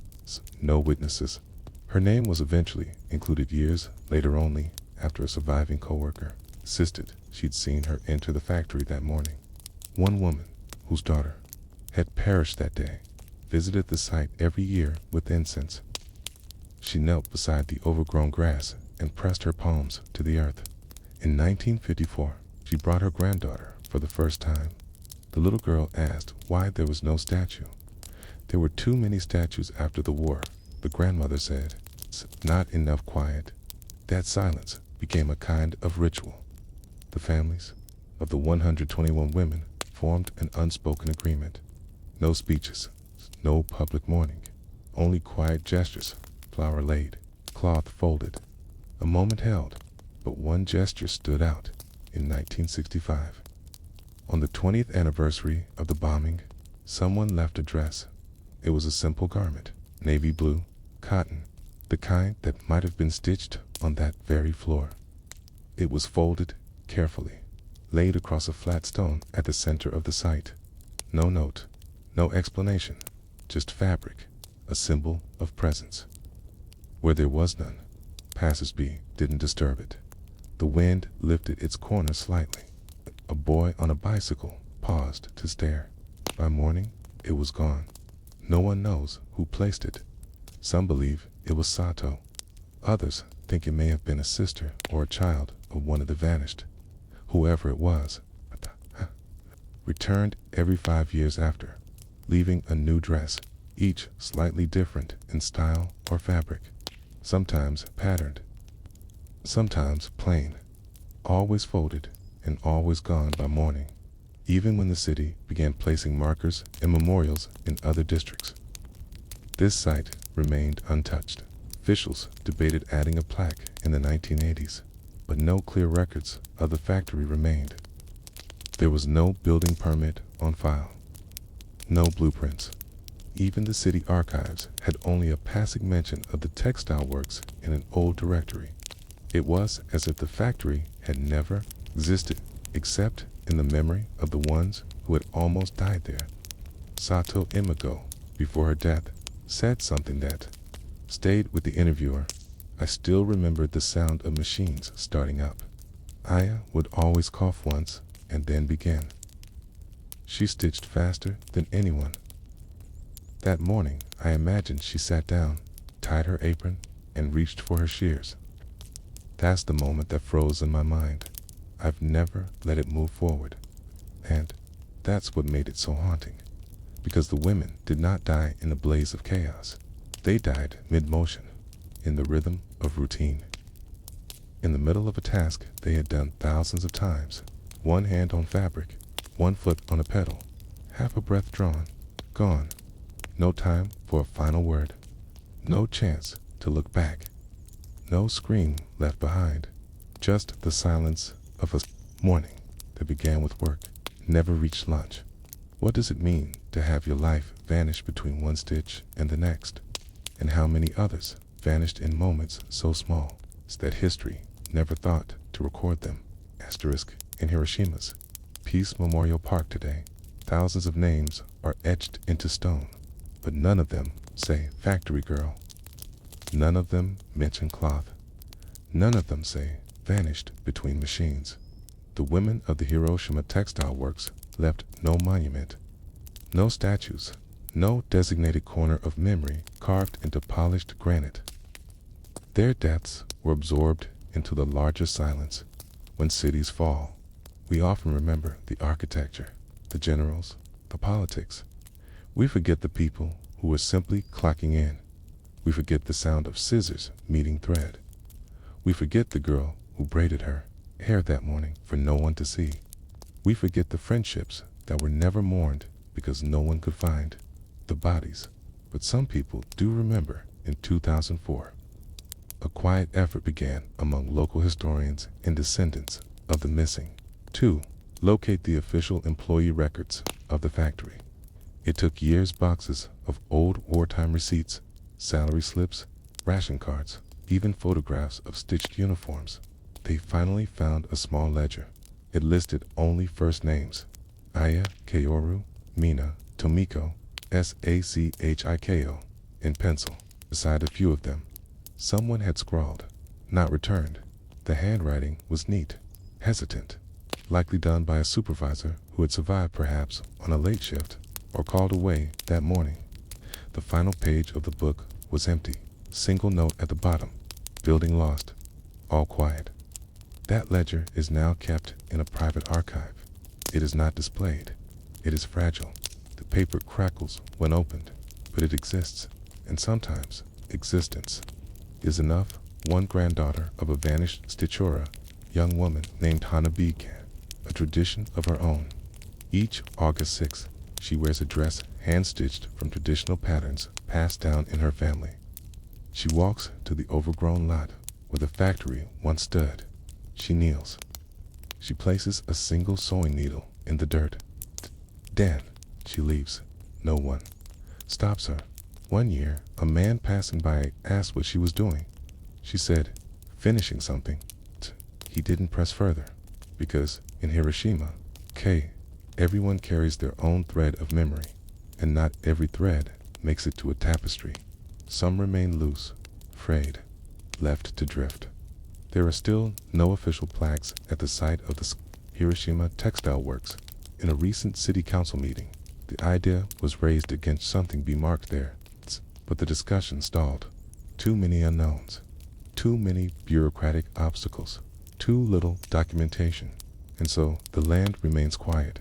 no witnesses. Her name was eventually included years later only after a surviving coworker insisted she'd seen her enter the factory that morning. One woman, whose daughter had perished that day, visited the site every year with incense. She knelt beside the overgrown grass and pressed her palms to the earth. In 1954, she brought her granddaughter for the first time. The little girl asked why there was no statue. There were too many statues after the war, the grandmother said. Not enough quiet. That silence became a kind of ritual. The families of the 121 women formed an unspoken agreement. No speeches, no public mourning, only quiet gestures, flower laid, cloth folded. A moment held, but one gesture stood out in 1965. On the 20th anniversary of the bombing, someone left a dress. It was a simple garment, navy blue, cotton, the kind that might have been stitched on that very floor. It was folded carefully, laid across a flat stone at the center of the site. No note, no explanation, just fabric, a symbol of presence. Where there was none, passers-by didn't disturb it. The wind lifted its corner slightly. A boy on a bicycle paused to stare. By morning, it was gone. No one knows who placed it. Some believe it was Sato. Others think it may have been a sister or a child of one of the vanished. Whoever it was, returned every 5 years after, leaving a new dress, each slightly different in style or fabric, sometimes patterned, sometimes plain, always folded and always gone by morning, even when the city began placing markers and memorials in other districts. This site remained untouched. Officials debated adding a plaque in the 1980s, but no clear records of the factory remained. There was no building permit on file, no blueprints. Even the city archives had only a passing mention of the textile works in an old directory. It was as if the factory had never existed except in the memory of the ones who had almost died there. Sato Imigo, before her death, said something that stayed with the interviewer. I still remembered the sound of machines starting up. Aya would always cough once and then begin. She stitched faster than anyone. That morning, I imagined she sat down, tied her apron, and reached for her shears. That's the moment that froze in my mind. I've never let it move forward. And that's what made it so haunting. Because the women did not die in a blaze of chaos. They died mid-motion, in the rhythm of routine. In the middle of a task they had done thousands of times. One hand on fabric, one foot on a pedal, half a breath drawn, gone. No time for a final word. No chance to look back. No scream left behind. Just the silence of a morning that began with work, never reached lunch. What does it mean to have your life vanish between one stitch and the next? And how many others vanished in moments so small that history never thought to record them? Asterisk in Hiroshima's Peace Memorial Park today, thousands of names are etched into stone, but none of them say factory girl. None of them mention cloth. None of them say vanished between machines. The women of the Hiroshima textile works left no monument, no statues, no designated corner of memory carved into polished granite. Their deaths were absorbed into the larger silence. When cities fall, we often remember the architecture, the generals, the politics. We forget the people who were simply clocking in. We forget the sound of scissors meeting thread. We forget the girl who braided her hair that morning for no one to see. We forget the friendships that were never mourned because no one could find the bodies, but some people do remember. In 2004, a quiet effort began among local historians and descendants of the missing to locate the official employee records of the factory. It took years, boxes of old wartime receipts, salary slips, ration cards, even photographs of stitched uniforms. They finally found a small ledger. It listed only first names: Aya, Kaoru, Mina, Tomiko, Sachiko, in pencil. Beside a few of them, someone had scrawled, "Not returned." The handwriting was neat, hesitant, likely done by a supervisor who had survived perhaps on a late shift or called away that morning. The final page of the book was empty. Single note at the bottom: "Building lost. All quiet." That ledger is now kept in a private archive. It is not displayed. It is fragile. The paper crackles when opened, but it exists, and sometimes existence is enough. One granddaughter of a vanished Stitchura, young woman named Hana began a tradition of her own. Each August 6th, she wears a dress hand-stitched from traditional patterns passed down in her family. She walks to the overgrown lot where the factory once stood. She kneels. She places a single sewing needle in the dirt. Then she leaves. No one stops her. One year, a man passing by asked what she was doing. She said, "Finishing something." He didn't press further, because in Hiroshima, everyone carries their own thread of memory, and not every thread makes it to a tapestry. Some remain loose, frayed, left to drift. There are still no official plaques at the site of the Hiroshima Textile Works. In a recent city council meeting, the idea was raised against something be marked there, but the discussion stalled. Too many unknowns, too many bureaucratic obstacles, too little documentation, and so the land remains quiet.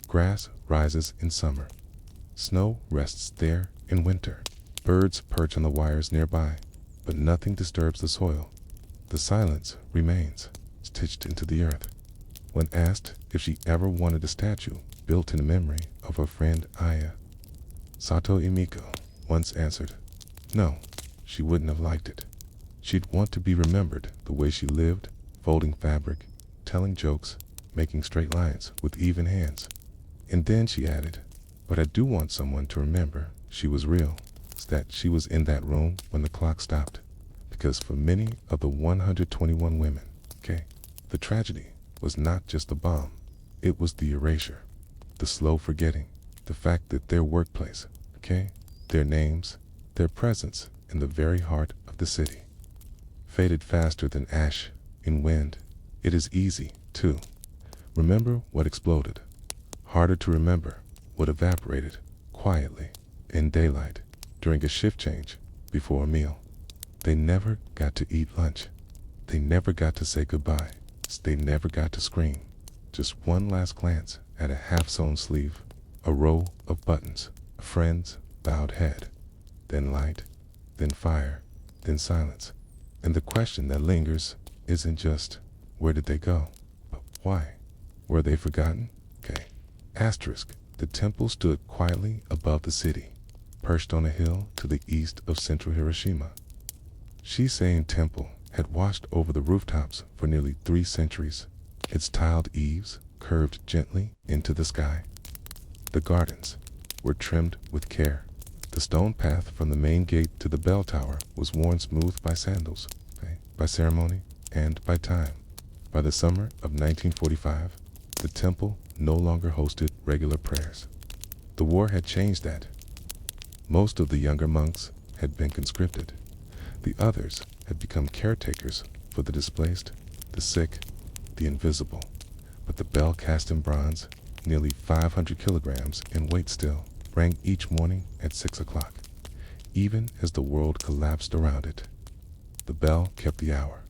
Grass rises in summer. Snow rests there in winter. Birds perch on the wires nearby, but nothing disturbs the soil. The silence remains, stitched into the earth. When asked if she ever wanted a statue built in memory of her friend Aya, Sato Imiko once answered, no, she wouldn't have liked it. She'd want to be remembered the way she lived, folding fabric, telling jokes, making straight lines with even hands. And then she added, but I do want someone to remember she was real, that she was in that room when the clock stopped. Because for many of the 121 women, the tragedy was not just the bomb, it was the erasure, the slow forgetting, the fact that their workplace, their names, their presence in the very heart of the city, faded faster than ash in wind. It is easy to remember what exploded, harder to remember what evaporated quietly in daylight during a shift change before a meal. They never got to eat lunch. They never got to say goodbye. They never got to scream. Just one last glance at a half-sewn sleeve, a row of buttons, a friend's bowed head, then light, then fire, then silence. And the question that lingers isn't just, where did they go? But why? Were they forgotten? Asterisk. The temple stood quietly above the city, perched on a hill to the east of central Hiroshima. Shiseiin Temple had washed over the rooftops for nearly 3 centuries. Its tiled eaves curved gently into the sky. The gardens were trimmed with care. The stone path from the main gate to the bell tower was worn smooth by sandals, by ceremony, and by time. By the summer of 1945, the temple no longer hosted regular prayers. The war had changed that. Most of the younger monks had been conscripted. The others had become caretakers for the displaced, the sick, the invisible. But the bell cast in bronze, nearly 500 kilograms in weight still, rang each morning at 6 o'clock, even as the world collapsed around it. The bell kept the hour.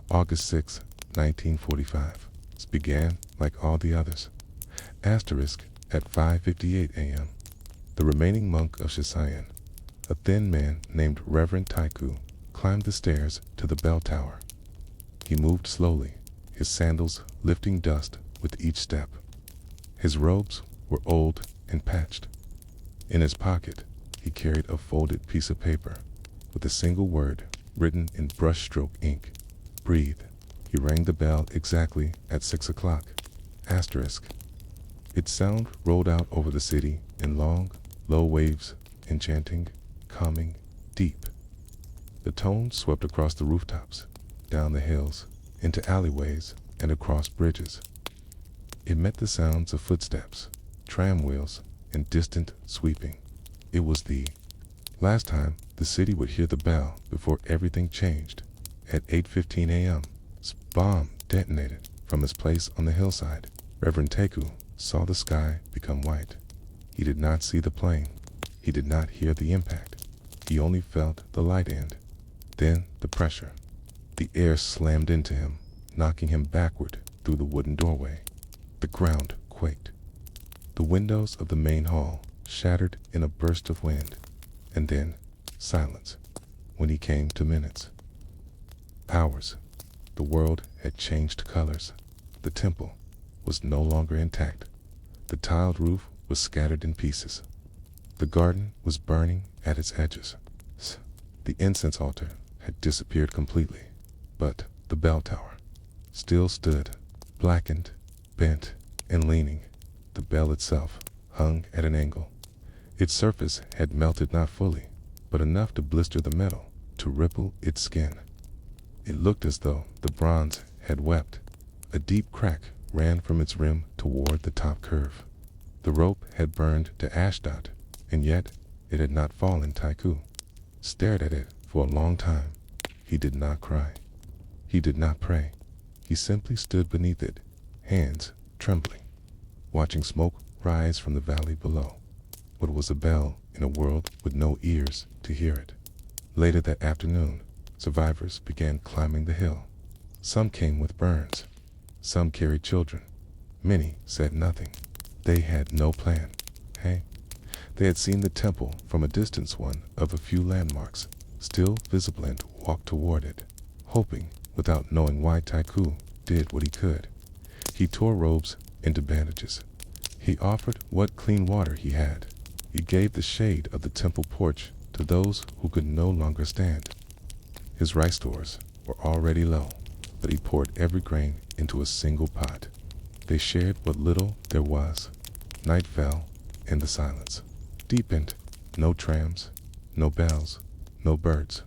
August 6, 1945. This began like all the others. Asterisk at 5:58 a.m. The remaining monk of Shiseiin, a thin man named Reverend Taiku, climbed the stairs to the bell tower. He moved slowly, his sandals lifting dust with each step. His robes were old and patched. In his pocket, he carried a folded piece of paper with a single word written in brushstroke ink. Breathe. He rang the bell exactly at 6 o'clock. Asterisk. Its sound rolled out over the city in long, low waves, enchanting, calming, deep. The tone swept across the rooftops, down the hills, into alleyways, and across bridges. It met the sounds of footsteps, tram wheels, and distant sweeping. It was the last time the city would hear the bell before everything changed. At 8:15 a.m., a bomb detonated from his place on the hillside. Reverend Taiku saw the sky become white. He did not see the plane. He did not hear the impact. He only felt the light end. Then the pressure. The air slammed into him, knocking him backward through the wooden doorway. The ground quaked. The windows of the main hall shattered in a burst of wind, and then silence. When he came to minutes, hours, the world had changed colors. The temple was no longer intact. The tiled roof was scattered in pieces. The garden was burning at its edges. The incense altar had disappeared completely, but the bell tower still stood, blackened, bent, and leaning. The bell itself hung at an angle. Its surface had melted not fully, but enough to blister the metal, to ripple its skin. It looked as though the bronze had wept. A deep crack ran from its rim toward the top curve. The rope had burned to ashdot, and yet it had not fallen. Taiku stared at it for a long time. He did not cry. He did not pray. He simply stood beneath it, hands trembling, watching smoke rise from the valley below. What was a bell in a world with no ears to hear it? Later that afternoon, survivors began climbing the hill. Some came with burns. Some carried children. Many said nothing. They had no plan. Hey, they had seen the temple from a distance, one of a few landmarks, still visible, and walked toward it, hoping, without knowing why. Taiku did what he could. He tore robes into bandages. He offered what clean water he had. He gave the shade of the temple porch to those who could no longer stand. His rice stores were already low, but he poured every grain into a single pot. They shared what little there was. Night fell, and the silence deepened. No trams, no bells, no birds.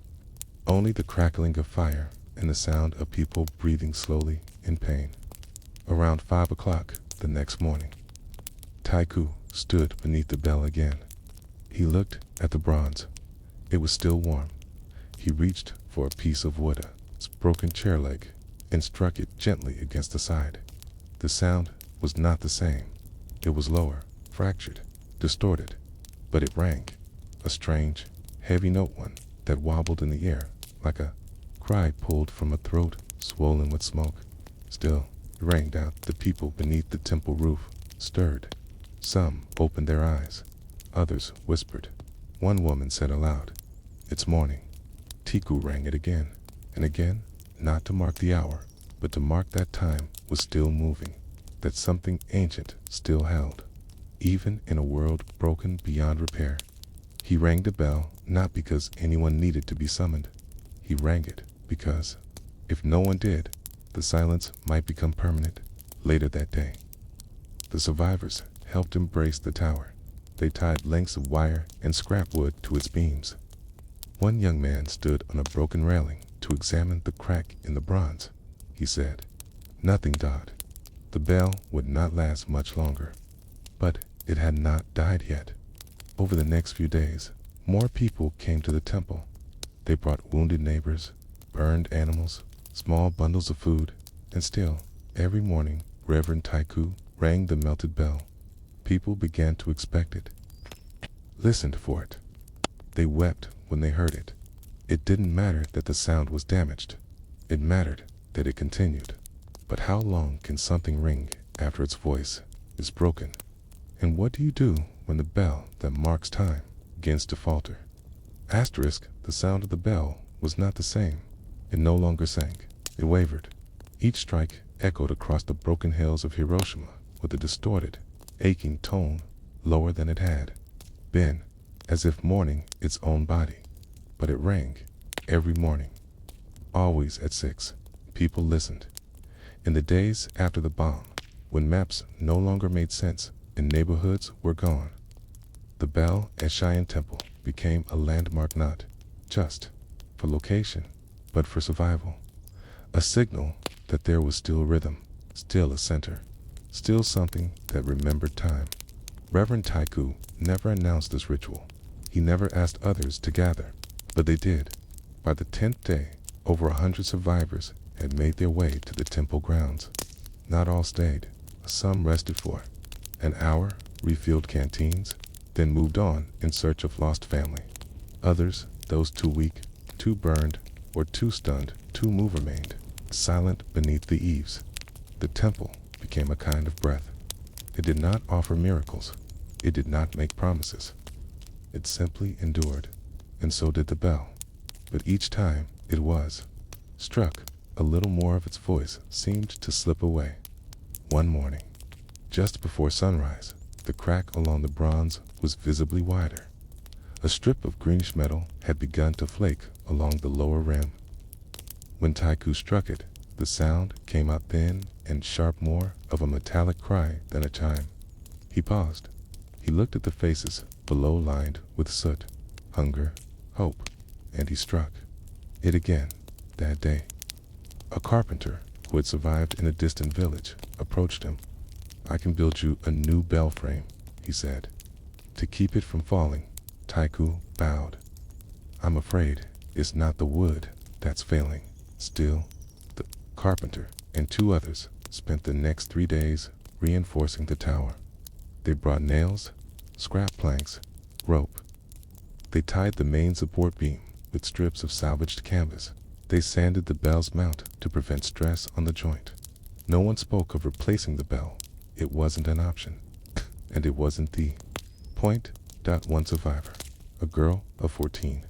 Only the crackling of fire and the sound of people breathing slowly in pain. Around 5 o'clock the next morning, Taiku stood beneath the bell again. He looked at the bronze. It was still warm. He reached for a piece of wood, a broken chair leg, and struck it gently against the side. The sound was not the same. It was lower, fractured, distorted, but it rang, a strange, heavy note, one that wobbled in the air like a cry pulled from a throat swollen with smoke. Still, it rang out. The people beneath the temple roof stirred. Some opened their eyes. Others whispered. One woman said aloud, "It's morning." Tiku rang it again and again, not to mark the hour, but to mark that time was still moving, that something ancient still held, even in a world broken beyond repair. He rang the bell not because anyone needed to be summoned. He rang it because, if no one did, the silence might become permanent. Later that day, the survivors helped embrace the tower. They tied lengths of wire and scrap wood to its beams. One young man stood on a broken railing to examine the crack in the bronze. He said, "Nothing died. The bell would not last much longer." But it had not died yet. Over the next few days, more people came to the temple. They brought wounded neighbors, burned animals, small bundles of food, and still, every morning, Reverend Taiku rang the melted bell. People began to expect it, listened for it. They wept when they heard it. It didn't matter that the sound was damaged. It mattered that it continued. But how long can something ring after its voice is broken? And what do you do when the bell that marks time begins to falter? Asterisk, the sound of the bell was not the same. It no longer sang. It wavered. Each strike echoed across the broken hills of Hiroshima with a distorted, aching tone lower than it had. been as if mourning its own body. But it rang every morning, always at 6. People listened. In the days after the bomb, when maps no longer made sense and neighborhoods were gone, the bell at Cheyenne Temple became a landmark not just for location, but for survival. A signal that there was still rhythm, still a center, still something that remembered time. Reverend Taiku never announced this ritual. He never asked others to gather, but they did. By the 10th day, over 100 survivors had made their way to the temple grounds. Not all stayed. Some rested for an hour, refilled canteens, then moved on in search of lost family. Others, those too weak, too burned, or too stunned to move, remained silent beneath the eaves. The temple became a kind of breath. It did not offer miracles. It did not make promises. It simply endured, and so did the bell. But each time it was struck, a little more of its voice seemed to slip away. One morning, just before sunrise, the crack along the bronze was visibly wider. A strip of greenish metal had begun to flake along the lower rim. When Taiku struck it, the sound came out thin and sharp, more of a metallic cry than a chime. He paused. He looked at the faces below, lined with soot, hunger, hope, and he struck it again that day. A carpenter who had survived in a distant village approached him. "I can build you a new bell frame," he said. "To keep it from falling." Taiku bowed. "I'm afraid it's not the wood that's failing." Still, the carpenter and 2 others spent the next 3 days reinforcing the tower. They brought nails, scrap planks, rope. They tied the main support beam with strips of salvaged canvas. They sanded the bell's mount to prevent stress on the joint. No one spoke of replacing the bell. It wasn't an option, and it wasn't the point. One survivor, a girl of 14,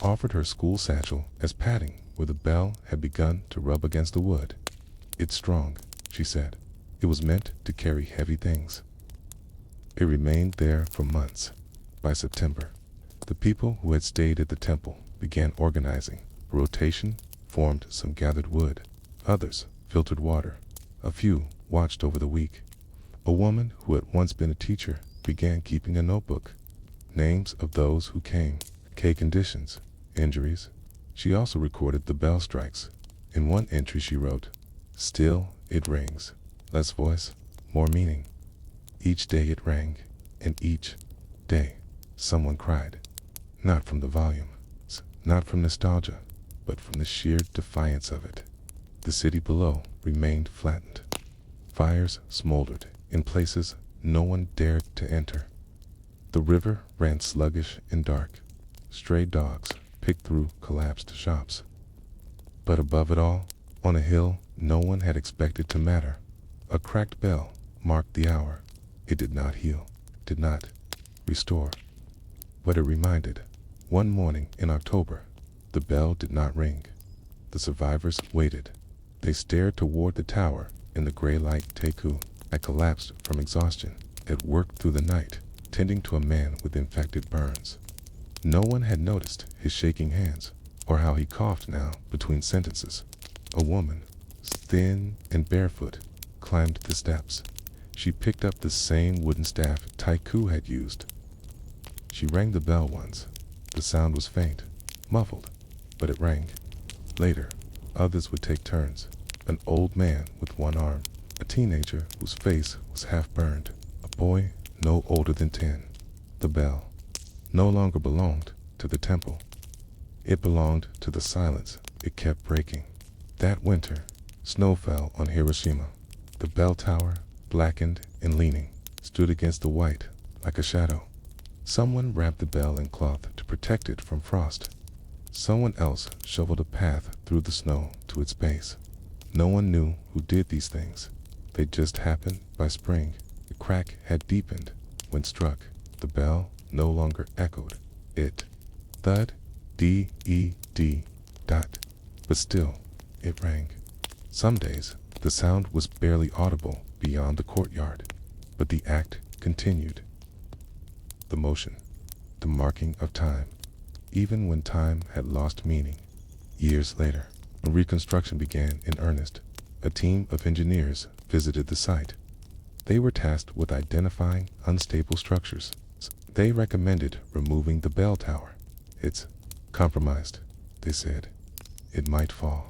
offered her school satchel as padding where the bell had begun to rub against the wood. "It's strong," she said. "It was meant to carry heavy things." It remained there for months. By September, the people who had stayed at the temple began organizing. A rotation formed. Some gathered wood, others filtered water. A few watched over the weak. A woman who had once been a teacher began keeping a notebook. Names of those who came, conditions, injuries. She also recorded the bell strikes. In one entry she wrote, "Still it rings. Less voice, more meaning." Each day it rang, and each day someone cried. Not from the volume, not from nostalgia, but from the sheer defiance of it. The city below remained flattened. Fires smoldered in places no one dared to enter. The river ran sluggish and dark. Stray dogs picked through collapsed shops. But above it all, on a hill no one had expected to matter, a cracked bell marked the hour. It did not heal, did not restore, but it reminded. One morning in October, the bell did not ring. The survivors waited. They stared toward the tower in the gray light. Taiku had collapsed from exhaustion, had worked through the night, tending to a man with infected burns. No one had noticed his shaking hands, or how he coughed now between sentences. A woman, thin and barefoot, climbed the steps. She picked up the same wooden staff Taiku had used. She rang the bell once. The sound was faint, muffled, but it rang. Later, others would take turns. An old man with one arm, a teenager whose face was half burned, a boy no older than 10. The bell no longer belonged to the temple. It belonged to the silence it kept breaking. That winter, snow fell on Hiroshima. The bell tower, blackened and leaning, stood against the white like a shadow. Someone wrapped the bell in cloth to protect it from frost. Someone else shoveled a path through the snow to its base. No one knew who did these things. They just happened. By spring, the crack had deepened. When struck, the bell no longer echoed. It thud, D-E-D, dot. But still, it rang. Some days, the sound was barely audible beyond the courtyard, but the act continued. the motion, the marking of time, even when time had lost meaning. Years later, when reconstruction began in earnest, a team of engineers visited the site. They were tasked with identifying unstable structures. They recommended removing the bell tower. It's compromised, they said. It might fall.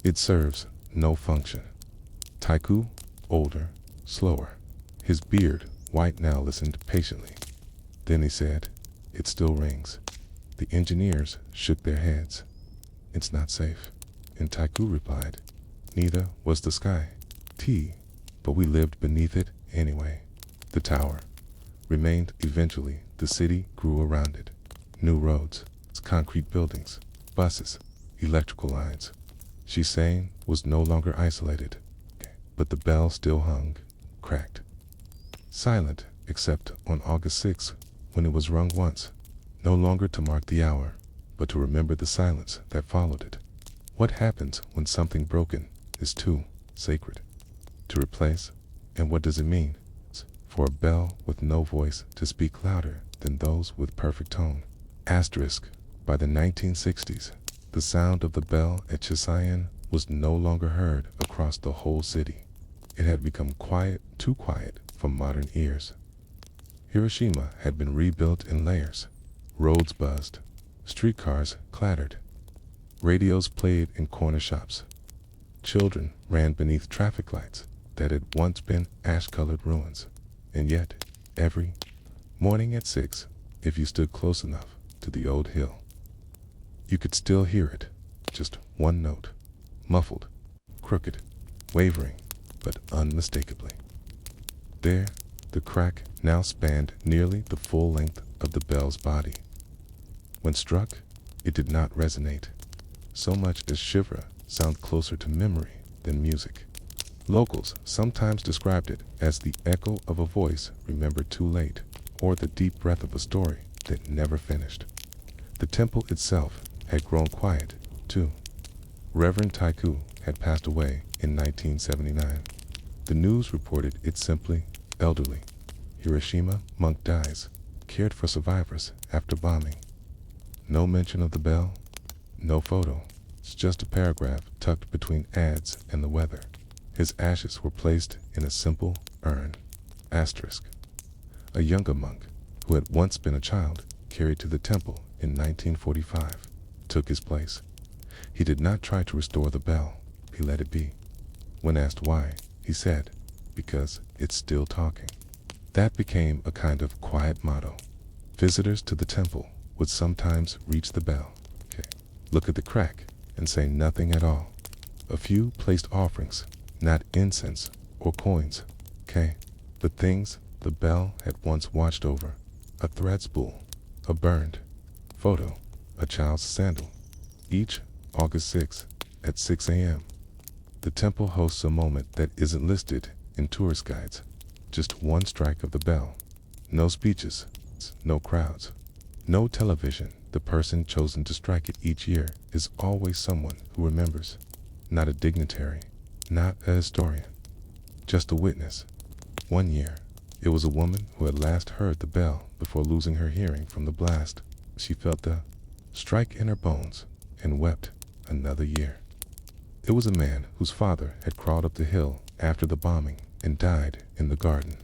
It serves no function. Taiku, older, slower, his beard white now, listened patiently. Then he said, "It still rings." The engineers shook their heads. "It's not safe." And Taiku replied, "Neither was the sky. But we lived beneath it anyway." The tower remained. Eventually, the city grew around it. New roads, concrete buildings, buses, electrical lines. Shiseiin was no longer isolated, but the bell still hung, cracked, silent, except on August 6th, when it was rung once, no longer to mark the hour, but to remember the silence that followed it. What happens when something broken is too sacred to replace? And what does it mean for a bell with no voice to speak louder than those with perfect tone? Asterisk. By the 1960s, the sound of the bell at Shiseiin was no longer heard across the whole city. It had become quiet, too quiet for modern ears. Hiroshima had been rebuilt in layers. Roads buzzed, streetcars clattered, radios played in corner shops. Children ran beneath traffic lights that had once been ash-colored ruins. And yet, every morning at 6, if you stood close enough to the old hill, you could still hear it, just one note, muffled, crooked, wavering, but unmistakably. There, the crack now spanned nearly the full length of the bell's body. When struck, it did not resonate, so much as shiver sound closer to memory than music. Locals sometimes described it as the echo of a voice remembered too late, or the deep breath of a story that never finished. The temple itself had grown quiet, too. Reverend Taiku had passed away in 1979. The news reported it simply, "Elderly. Hiroshima monk dies, cared for survivors after bombing." No mention of the bell, no photo. It's just a paragraph tucked between ads and the weather. His ashes were placed in a simple urn. Asterisk. A younger monk, who had once been a child, carried to the temple in 1945, took his place. He did not try to restore the bell. He let it be. When asked why, he said, "Because it's still talking." That became a kind of quiet motto. Visitors to the temple would sometimes reach the bell, look at the crack, and say nothing at all. A few placed offerings, not incense or coins, but things the bell had once watched over: a thread spool, a burned photo, a child's sandal. Each August 6th at 6 a.m., the temple hosts a moment that isn't listed in tourist guides. Just one strike of the bell. No speeches, no crowds, no television. The person chosen to strike it each year is always someone who remembers. Not a dignitary, not a historian, just a witness. One year, it was a woman who had last heard the bell before losing her hearing from the blast. She felt the strike in her bones and wept another year. It was a man whose father had crawled up the hill after the bombing and died in the garden.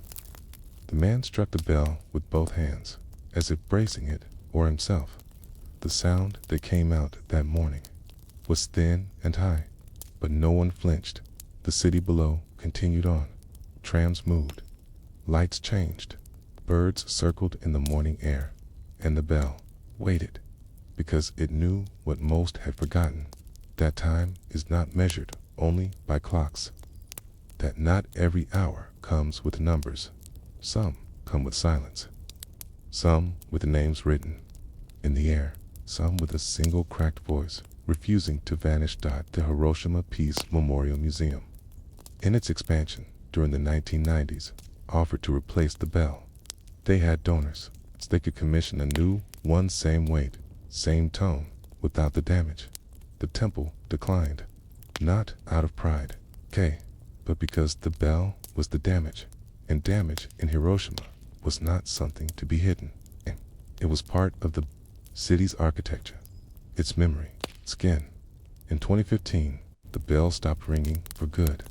The man struck the bell with both hands, as if bracing it or himself. The sound that came out that morning was thin and high, but no one flinched. The city below continued on. Trams moved, lights changed, birds circled in the morning air, and the bell waited, because it knew what most had forgotten: that time is not measured only by clocks, that not every hour comes with numbers. Some come with silence, some with names written in the air, some with a single cracked voice refusing to vanish. The Hiroshima Peace Memorial Museum, in its expansion during the 1990s, offered to replace the bell. They had donors, so they could commission a new one, same weight, same tone, without the damage. The temple declined, not out of pride, but because the bell was the damage, and damage in Hiroshima was not something to be hidden. It was part of the city's architecture, its memory, skin. In 2015, the bell stopped ringing for good.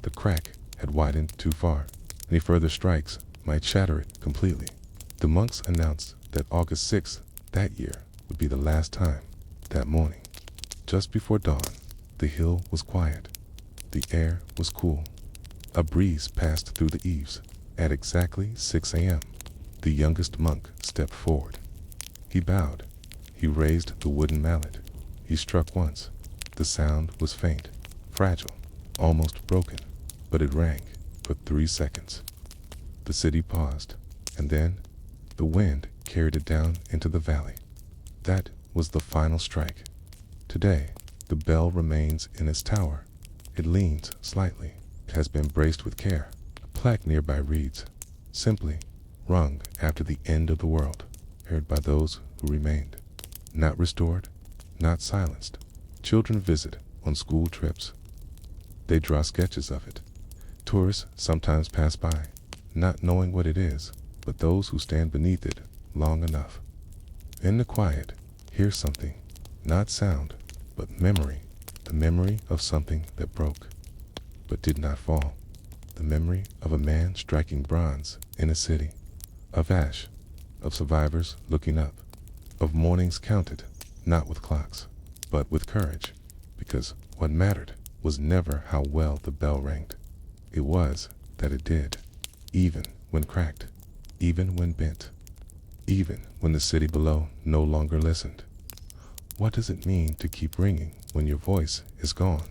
The crack had widened too far. Any further strikes might shatter it completely. The monks announced that August 6th that year would be the last time. That morning, just before dawn, the hill was quiet. The air was cool. A breeze passed through the eaves. At exactly 6 a.m., the youngest monk stepped forward. He bowed. He raised the wooden mallet. He struck once. The sound was faint, fragile, almost broken, but it rang for 3 seconds. The city paused, and then the wind carried it down into the valley. That was the final strike. Today, the bell remains in its tower. It leans slightly. It has been braced with care. A plaque nearby reads, simply, rung after the end of the world, heard by those who remained. Not restored, not silenced. Children visit on school trips. They draw sketches of it. Tourists sometimes pass by, not knowing what it is, but those who stand beneath it long enough. In the quiet, hear something, not sound, but memory. The memory of something that broke, but did not fall. The memory of a man striking bronze in a city, of ash, of survivors looking up, of mornings counted, not with clocks, but with courage, because what mattered was never how well the bell rang. It was that it did, even when cracked, even when bent, even when the city below no longer listened. What does it mean to keep ringing when your voice is gone?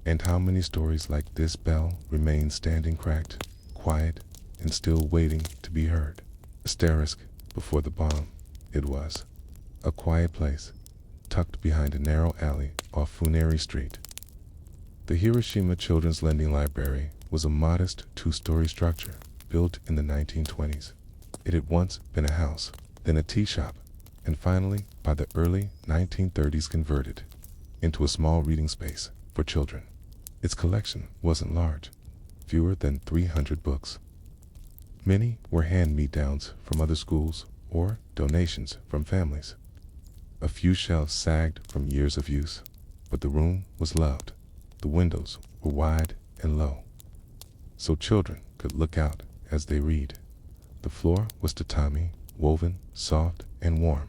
And how many stories like this bell remain standing cracked, quiet, and still waiting to be heard? Asterisk before the bomb, it was. A quiet place, tucked behind a narrow alley off Funeri Street. The Hiroshima Children's Lending Library was a modest 2-story structure built in the 1920s. It had once been a house, then a tea shop, and finally, by the early 1930s, converted into a small reading space for children. Its collection wasn't large, fewer than 300 books. Many were hand-me-downs from other schools or donations from families. A few shelves sagged from years of use, but the room was loved. The windows were wide and low, so children could look out as they read. The floor was tatami, woven, soft, and warm.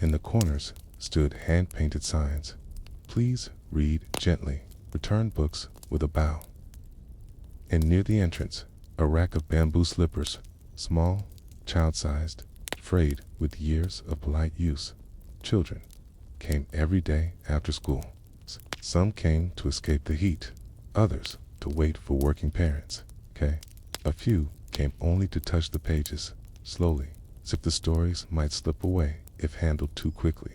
In the corners stood hand-painted signs. Please read gently. Return books with a bow. And near the entrance, a rack of bamboo slippers, small, child-sized, frayed with years of polite use. Children came every day after school. Some came to escape the heat, others to wait for working parents. A few came only to touch the pages, slowly, as if the stories might slip away if handled too quickly.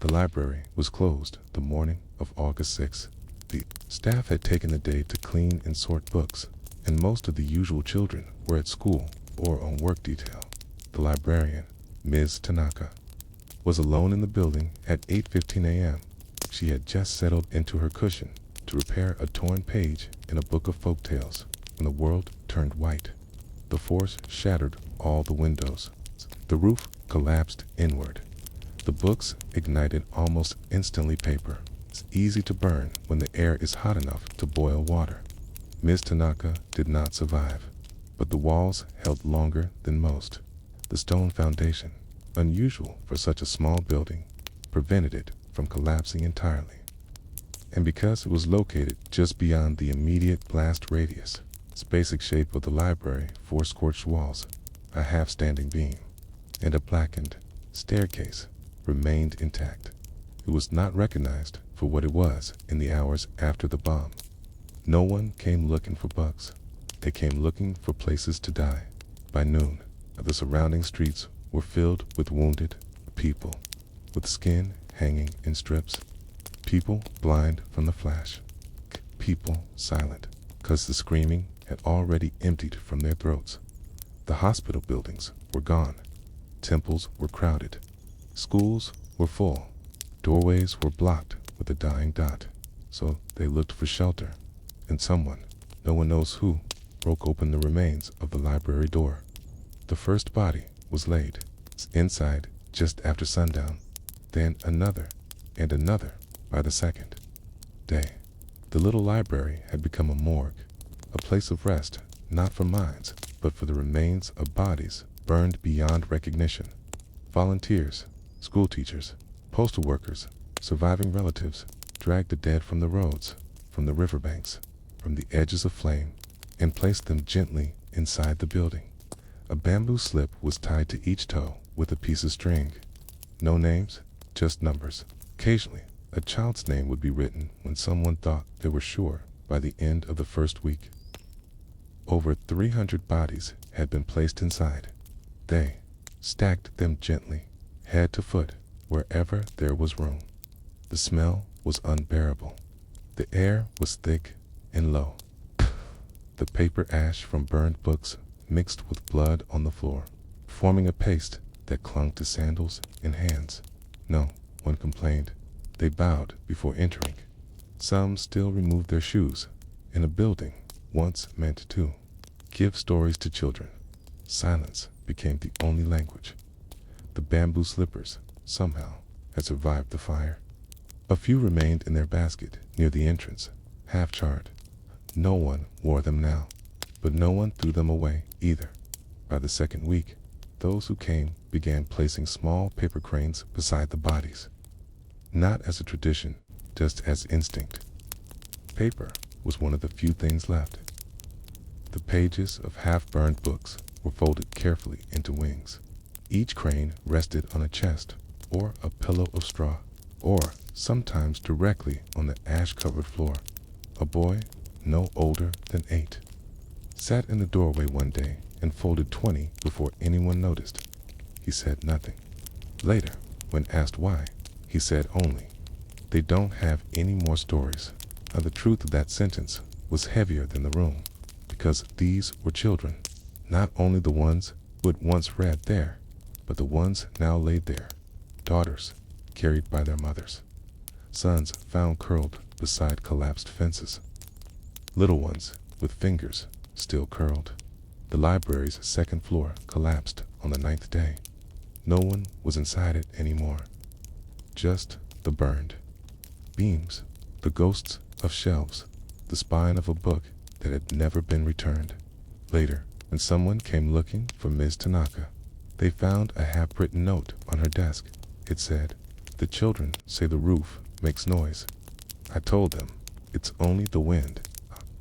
The library was closed the morning of August 6th. The staff had taken the day to clean and sort books, and most of the usual children were at school or on work detail. The librarian, Ms. Tanaka, was alone in the building at 8:15 a.m. She had just settled into her cushion to repair a torn page in a book of folk tales when the world turned white. The force shattered all the windows. The roof collapsed inward. The books ignited almost instantly. Paper is easy to burn when the air is hot enough to boil water. Ms. Tanaka did not survive, but the walls held longer than most. The stone foundation, unusual for such a small building, prevented it from collapsing entirely. And because it was located just beyond the immediate blast radius, its basic shape of the library, 4 scorched walls, a half-standing beam, and a blackened staircase remained intact. It was not recognized for what it was in the hours after the bomb. No one came looking for bugs. They came looking for places to die. By noon, the surrounding streets were filled with wounded people, with skin hanging in strips, people blind from the flash, people silent, because the screaming had already emptied from their throats. The hospital buildings were gone. Temples were crowded. Schools were full. Doorways were blocked with a dying dot, so they looked for shelter. And someone, no one knows who, broke open the remains of the library door. The first body was laid inside just after sundown, then another and another by the second day. The little library had become a morgue, a place of rest, not for minds, but for the remains of bodies burned beyond recognition. Volunteers, school teachers, postal workers, surviving relatives dragged the dead from the roads, from the riverbanks, from the edges of flame, and placed them gently inside the building. A bamboo slip was tied to each toe with a piece of string. No names, just numbers. Occasionally, a child's name would be written when someone thought they were sure by the end of the first week. Over 300 bodies had been placed inside. They stacked them gently, head to foot, wherever there was room. The smell was unbearable. The air was thick and low. The paper ash from burned books mixed with blood on the floor, forming a paste that clung to sandals and hands. No one complained. They bowed before entering. Some still removed their shoes in a building once meant to give stories to children. Silence became the only language. The bamboo slippers, somehow, had survived the fire. A few remained in their basket near the entrance, half-charred. No one wore them now, but no one threw them away either. By the second week, those who came began placing small paper cranes beside the bodies. Not as a tradition, just as instinct. Paper was one of the few things left. The pages of half-burned books were folded carefully into wings. Each crane rested on a chest or a pillow of straw, or sometimes directly on the ash-covered floor. A boy, no older than 8, sat in the doorway one day and folded 20 before anyone noticed. He said nothing. Later, when asked why, he said only, "They don't have any more stories." Now the truth of that sentence was heavier than the room, because these were children, not only the ones who had once read there, but the ones now laid there, daughters carried by their mothers, sons found curled beside collapsed fences, little ones with fingers still curled. The library's second floor collapsed on the 9th day. No one was inside it anymore. Just the burned beams, the ghosts of shelves, the spine of a book that had never been returned. Later, when someone came looking for Ms. Tanaka, they found a half-written note on her desk. It said, "The children say the roof makes noise. I told them, it's only the wind.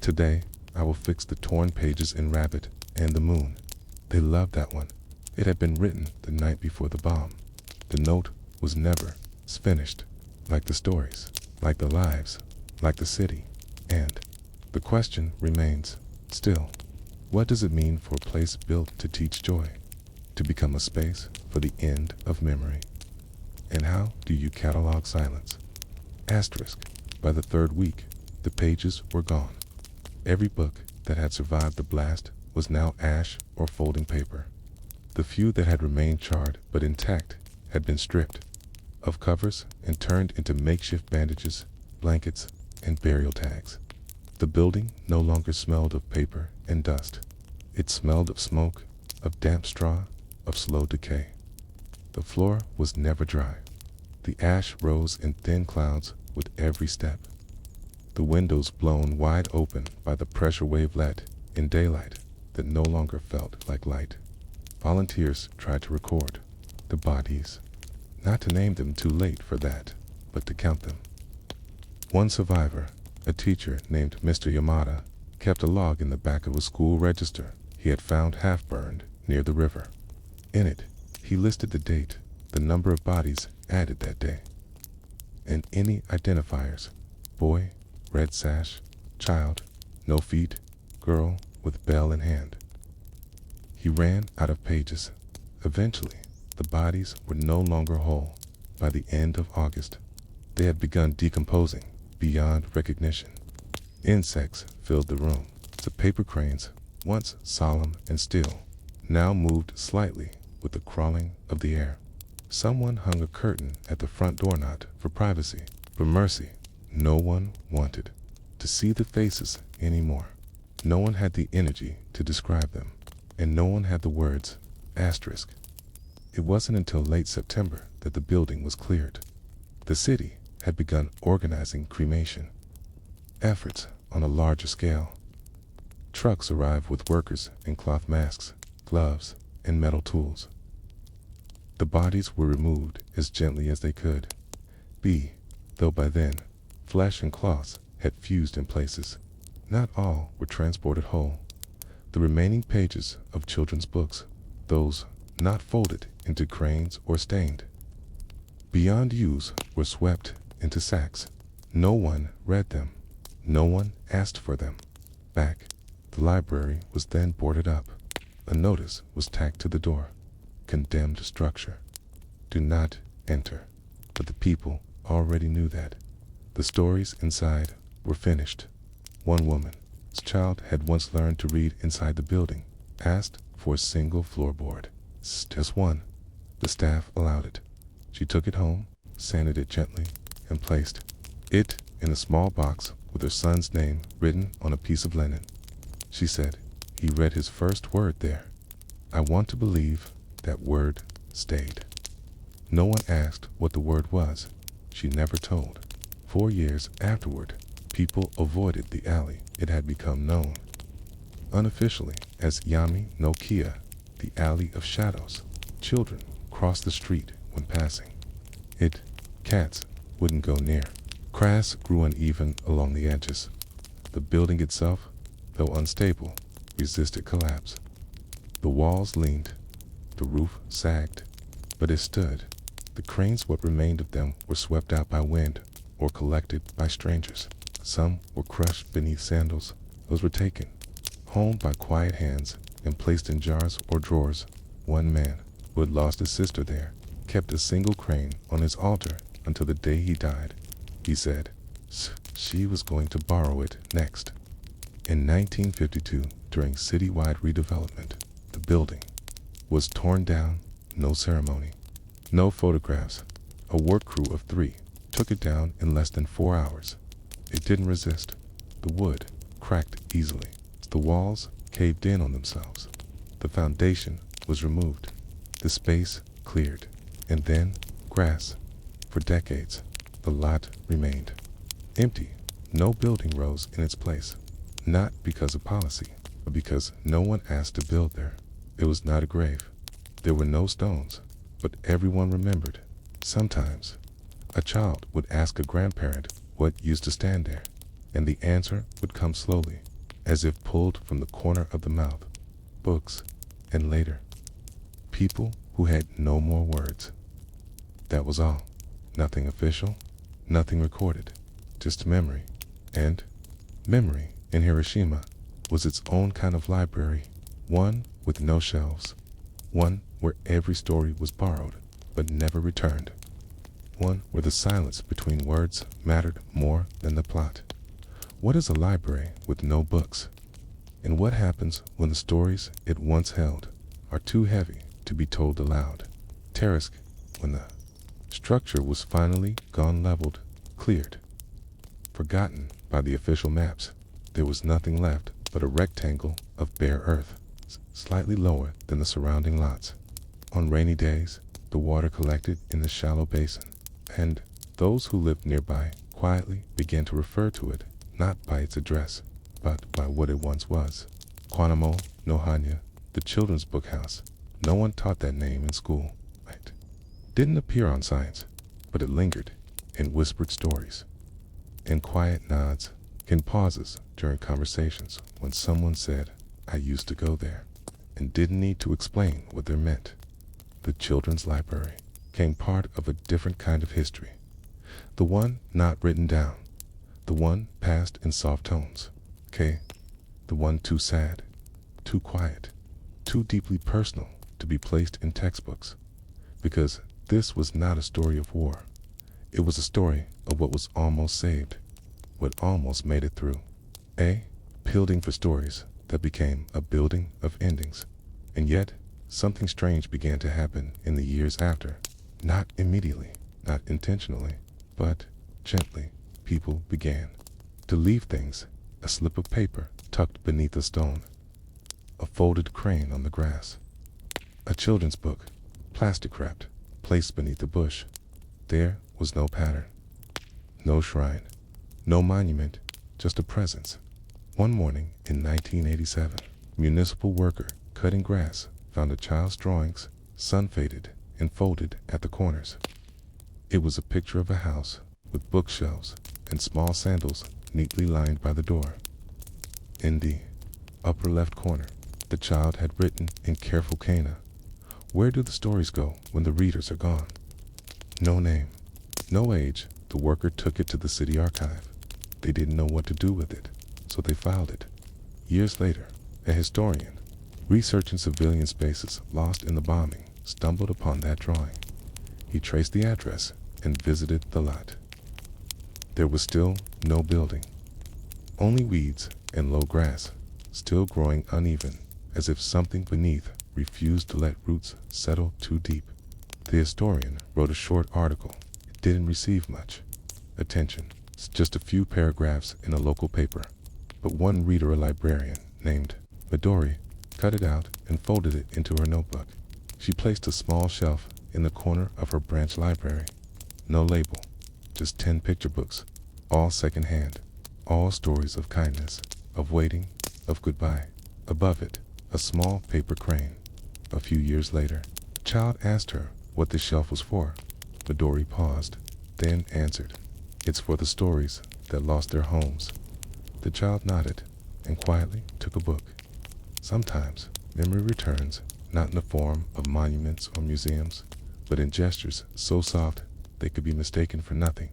Today, I will fix the torn pages in Rabbit and the Moon." They loved that one. It had been written the night before the bomb. The note was never finished, like the stories, like the lives, like the city. And the question remains, still, what does it mean for a place built to teach joy, to become a space for the end of memory? And how do you catalog silence? Asterisk. By the third week, the pages were gone. Every book that had survived the blast was now ash or folding paper. The few that had remained charred but intact had been stripped of covers and turned into makeshift bandages, blankets, and burial tags. The building no longer smelled of paper and dust. It smelled of smoke, of damp straw, of slow decay. The floor was never dry. The ash rose in thin clouds with every step. The windows blown wide open by the pressure wave let in daylight that no longer felt like light. Volunteers tried to record the bodies, not to name them too late for that, but to count them. One survivor, a teacher named Mr. Yamada, kept a log in the back of a school register he had found half-burned near the river. In it, he listed the date, the number of bodies added that day, and any identifiers: boy, red sash, child, no feet, girl with bell in hand. He ran out of pages. Eventually, the bodies were no longer whole. By the end of August, they had begun decomposing beyond recognition. Insects filled the room. The paper cranes, once solemn and still, now moved slightly with the crawling of the air. Someone hung a curtain at the front door, not for privacy, but mercy. No one wanted to see the faces anymore. No one had the energy to describe them, and no one had the words Asterisk. It wasn't until late September that the building was cleared. The city had begun organizing cremation efforts on a larger scale. Trucks arrived with workers in cloth masks, gloves, and metal tools. The bodies were removed as gently as they could be, though by then, flesh and cloths had fused in places. Not all were transported whole. The remaining pages of children's books, those not folded into cranes or stained, beyond use, were swept into sacks. No one read them. No one asked for them back. The library was then boarded up. A notice was tacked to the door. Condemned structure. Do not enter. But the people already knew that. The stories inside were finished. One woman's child had once learned to read inside the building, asked for a single floorboard. Just one. The staff allowed it. She took it home, sanded it gently, and placed it in a small box with her son's name written on a piece of linen. She said he read his first word there. I want to believe that word stayed. No one asked what the word was. She never told. 4 years afterward, people avoided the alley. It had become known unofficially as Yami no Kia, the alley of shadows. Children crossed the street when passing. Cats wouldn't go near. Grass grew uneven along the edges. The building itself, though unstable, resisted collapse. The walls leaned, the roof sagged, but it stood. The cranes, what remained of them, were swept out by wind or collected by strangers. Some were crushed beneath sandals. Those were taken home by quiet hands and placed in jars or drawers. One man, who had lost his sister there, kept a single crane on his altar until the day he died. He said she was going to borrow it next. In 1952, during citywide redevelopment, the building was torn down. No ceremony, no photographs. A work crew of 3 took it down in less than 4 hours. It didn't resist. The wood cracked easily. The walls caved in on themselves. The foundation was removed. The space cleared. And then grass. For decades, the lot remained empty. No building rose in its place. Not because of policy, but because no one asked to build there. It was not a grave. There were no stones, but everyone remembered. Sometimes, a child would ask a grandparent what used to stand there, and the answer would come slowly, as if pulled from the corner of the mouth. Books, and later, people who had no more words. That was all. Nothing official, nothing recorded, just memory. And memory in Hiroshima was its own kind of library, one with no shelves, one where every story was borrowed but never returned, one where the silence between words mattered more than the plot. What is a library with no books? And what happens when the stories it once held are too heavy to be told aloud? Tarisk, when the structure was finally gone, leveled, cleared, forgotten by the official maps, there was nothing left but a rectangle of bare earth, slightly lower than the surrounding lots. On rainy days, the water collected in the shallow basin, and those who lived nearby quietly began to refer to it not by its address, but by what it once was. Kwanamo no Hanya, the children's book house. No one taught that name in school. It didn't appear on signs, but it lingered in whispered stories, in quiet nods, in pauses during conversations when someone said, I used to go there, and didn't need to explain what they meant. The children's library became part of a different kind of history, the one not written down, the one passed in soft tones, the one too sad, too quiet, too deeply personal to be placed in textbooks, because this was not a story of war. It was a story of what was almost saved, what almost made it through. A building for stories that became a building of endings. And yet, something strange began to happen in the years after. Not immediately, not intentionally, but gently. People began to leave things, a slip of paper tucked beneath a stone, a folded crane on the grass, A children's book, plastic wrapped, placed beneath a bush. There was no pattern, no shrine, no monument, just a presence. One morning in 1987, municipal worker cutting grass found a child's drawings, sun-faded and folded at the corners. It was a picture of a house with bookshelves and small sandals neatly lined by the door. In the upper left corner, the child had written in careful kana, "Where do the stories go when the readers are gone?" No name, no age. The worker took it to the city archive. They didn't know what to do with it, so they filed it. Years later, a historian, researching civilian spaces lost in the bombing, stumbled upon that drawing. He traced the address and visited the lot. There was still no building, only weeds and low grass, still growing uneven, as if something beneath refused to let roots settle too deep. The historian wrote a short article. It didn't receive much attention. It's just a few paragraphs in a local paper. But one reader, a librarian named Midori, cut it out and folded it into her notebook. She placed a small shelf in the corner of her branch library. No label, just 10 picture books, all secondhand, all stories of kindness, of waiting, of goodbye. Above it, a small paper crane. A few years later, a child asked her what the shelf was for. Midori paused, then answered, "It's for the stories that lost their homes." The child nodded and quietly took a book. Sometimes memory returns, not in the form of monuments or museums, but in gestures so soft they could be mistaken for nothing.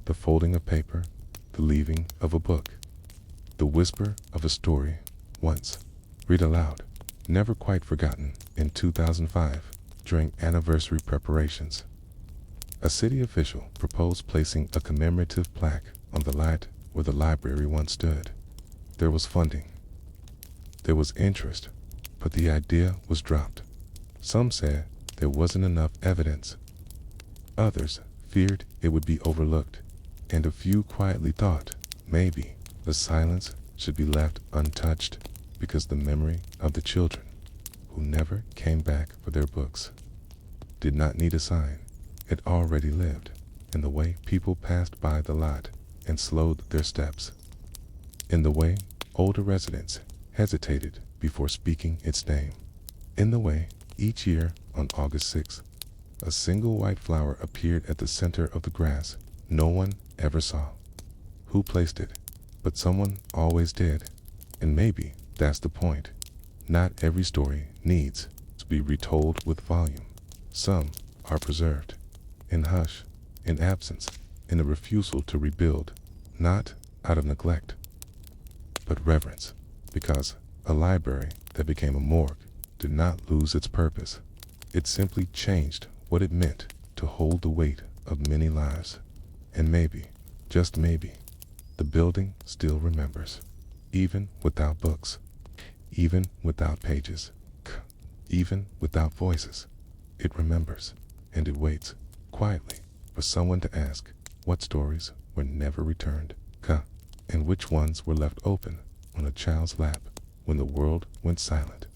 The folding of paper, the leaving of a book, the whisper of a story once read aloud, never quite forgotten. In 2005, during anniversary preparations, a city official proposed placing a commemorative plaque on the lot where the library once stood. There was funding, there was interest, but the idea was dropped. Some said there wasn't enough evidence. Others feared it would be overlooked, and a few quietly thought maybe the silence should be left untouched because the memory of the children who never came back for their books did not need a sign. It already lived in the way people passed by the lot and slowed their steps, in the way older residents hesitated before speaking its name, in the way each year on August 6th, a single white flower appeared at the center of the grass. No one ever saw who placed it, but someone always did. And maybe that's the point. Not every story needs to be retold with volume. Some are preserved in hush, in absence, in a refusal to rebuild, not out of neglect, but reverence, because a library that became a morgue did not lose its purpose. It simply changed what it meant to hold the weight of many lives. And maybe, just maybe, the building still remembers, even without books, even without pages, even without voices. It remembers, and it waits quietly for someone to ask what stories were never returned, and which ones were left open on a child's lap when the world went silent.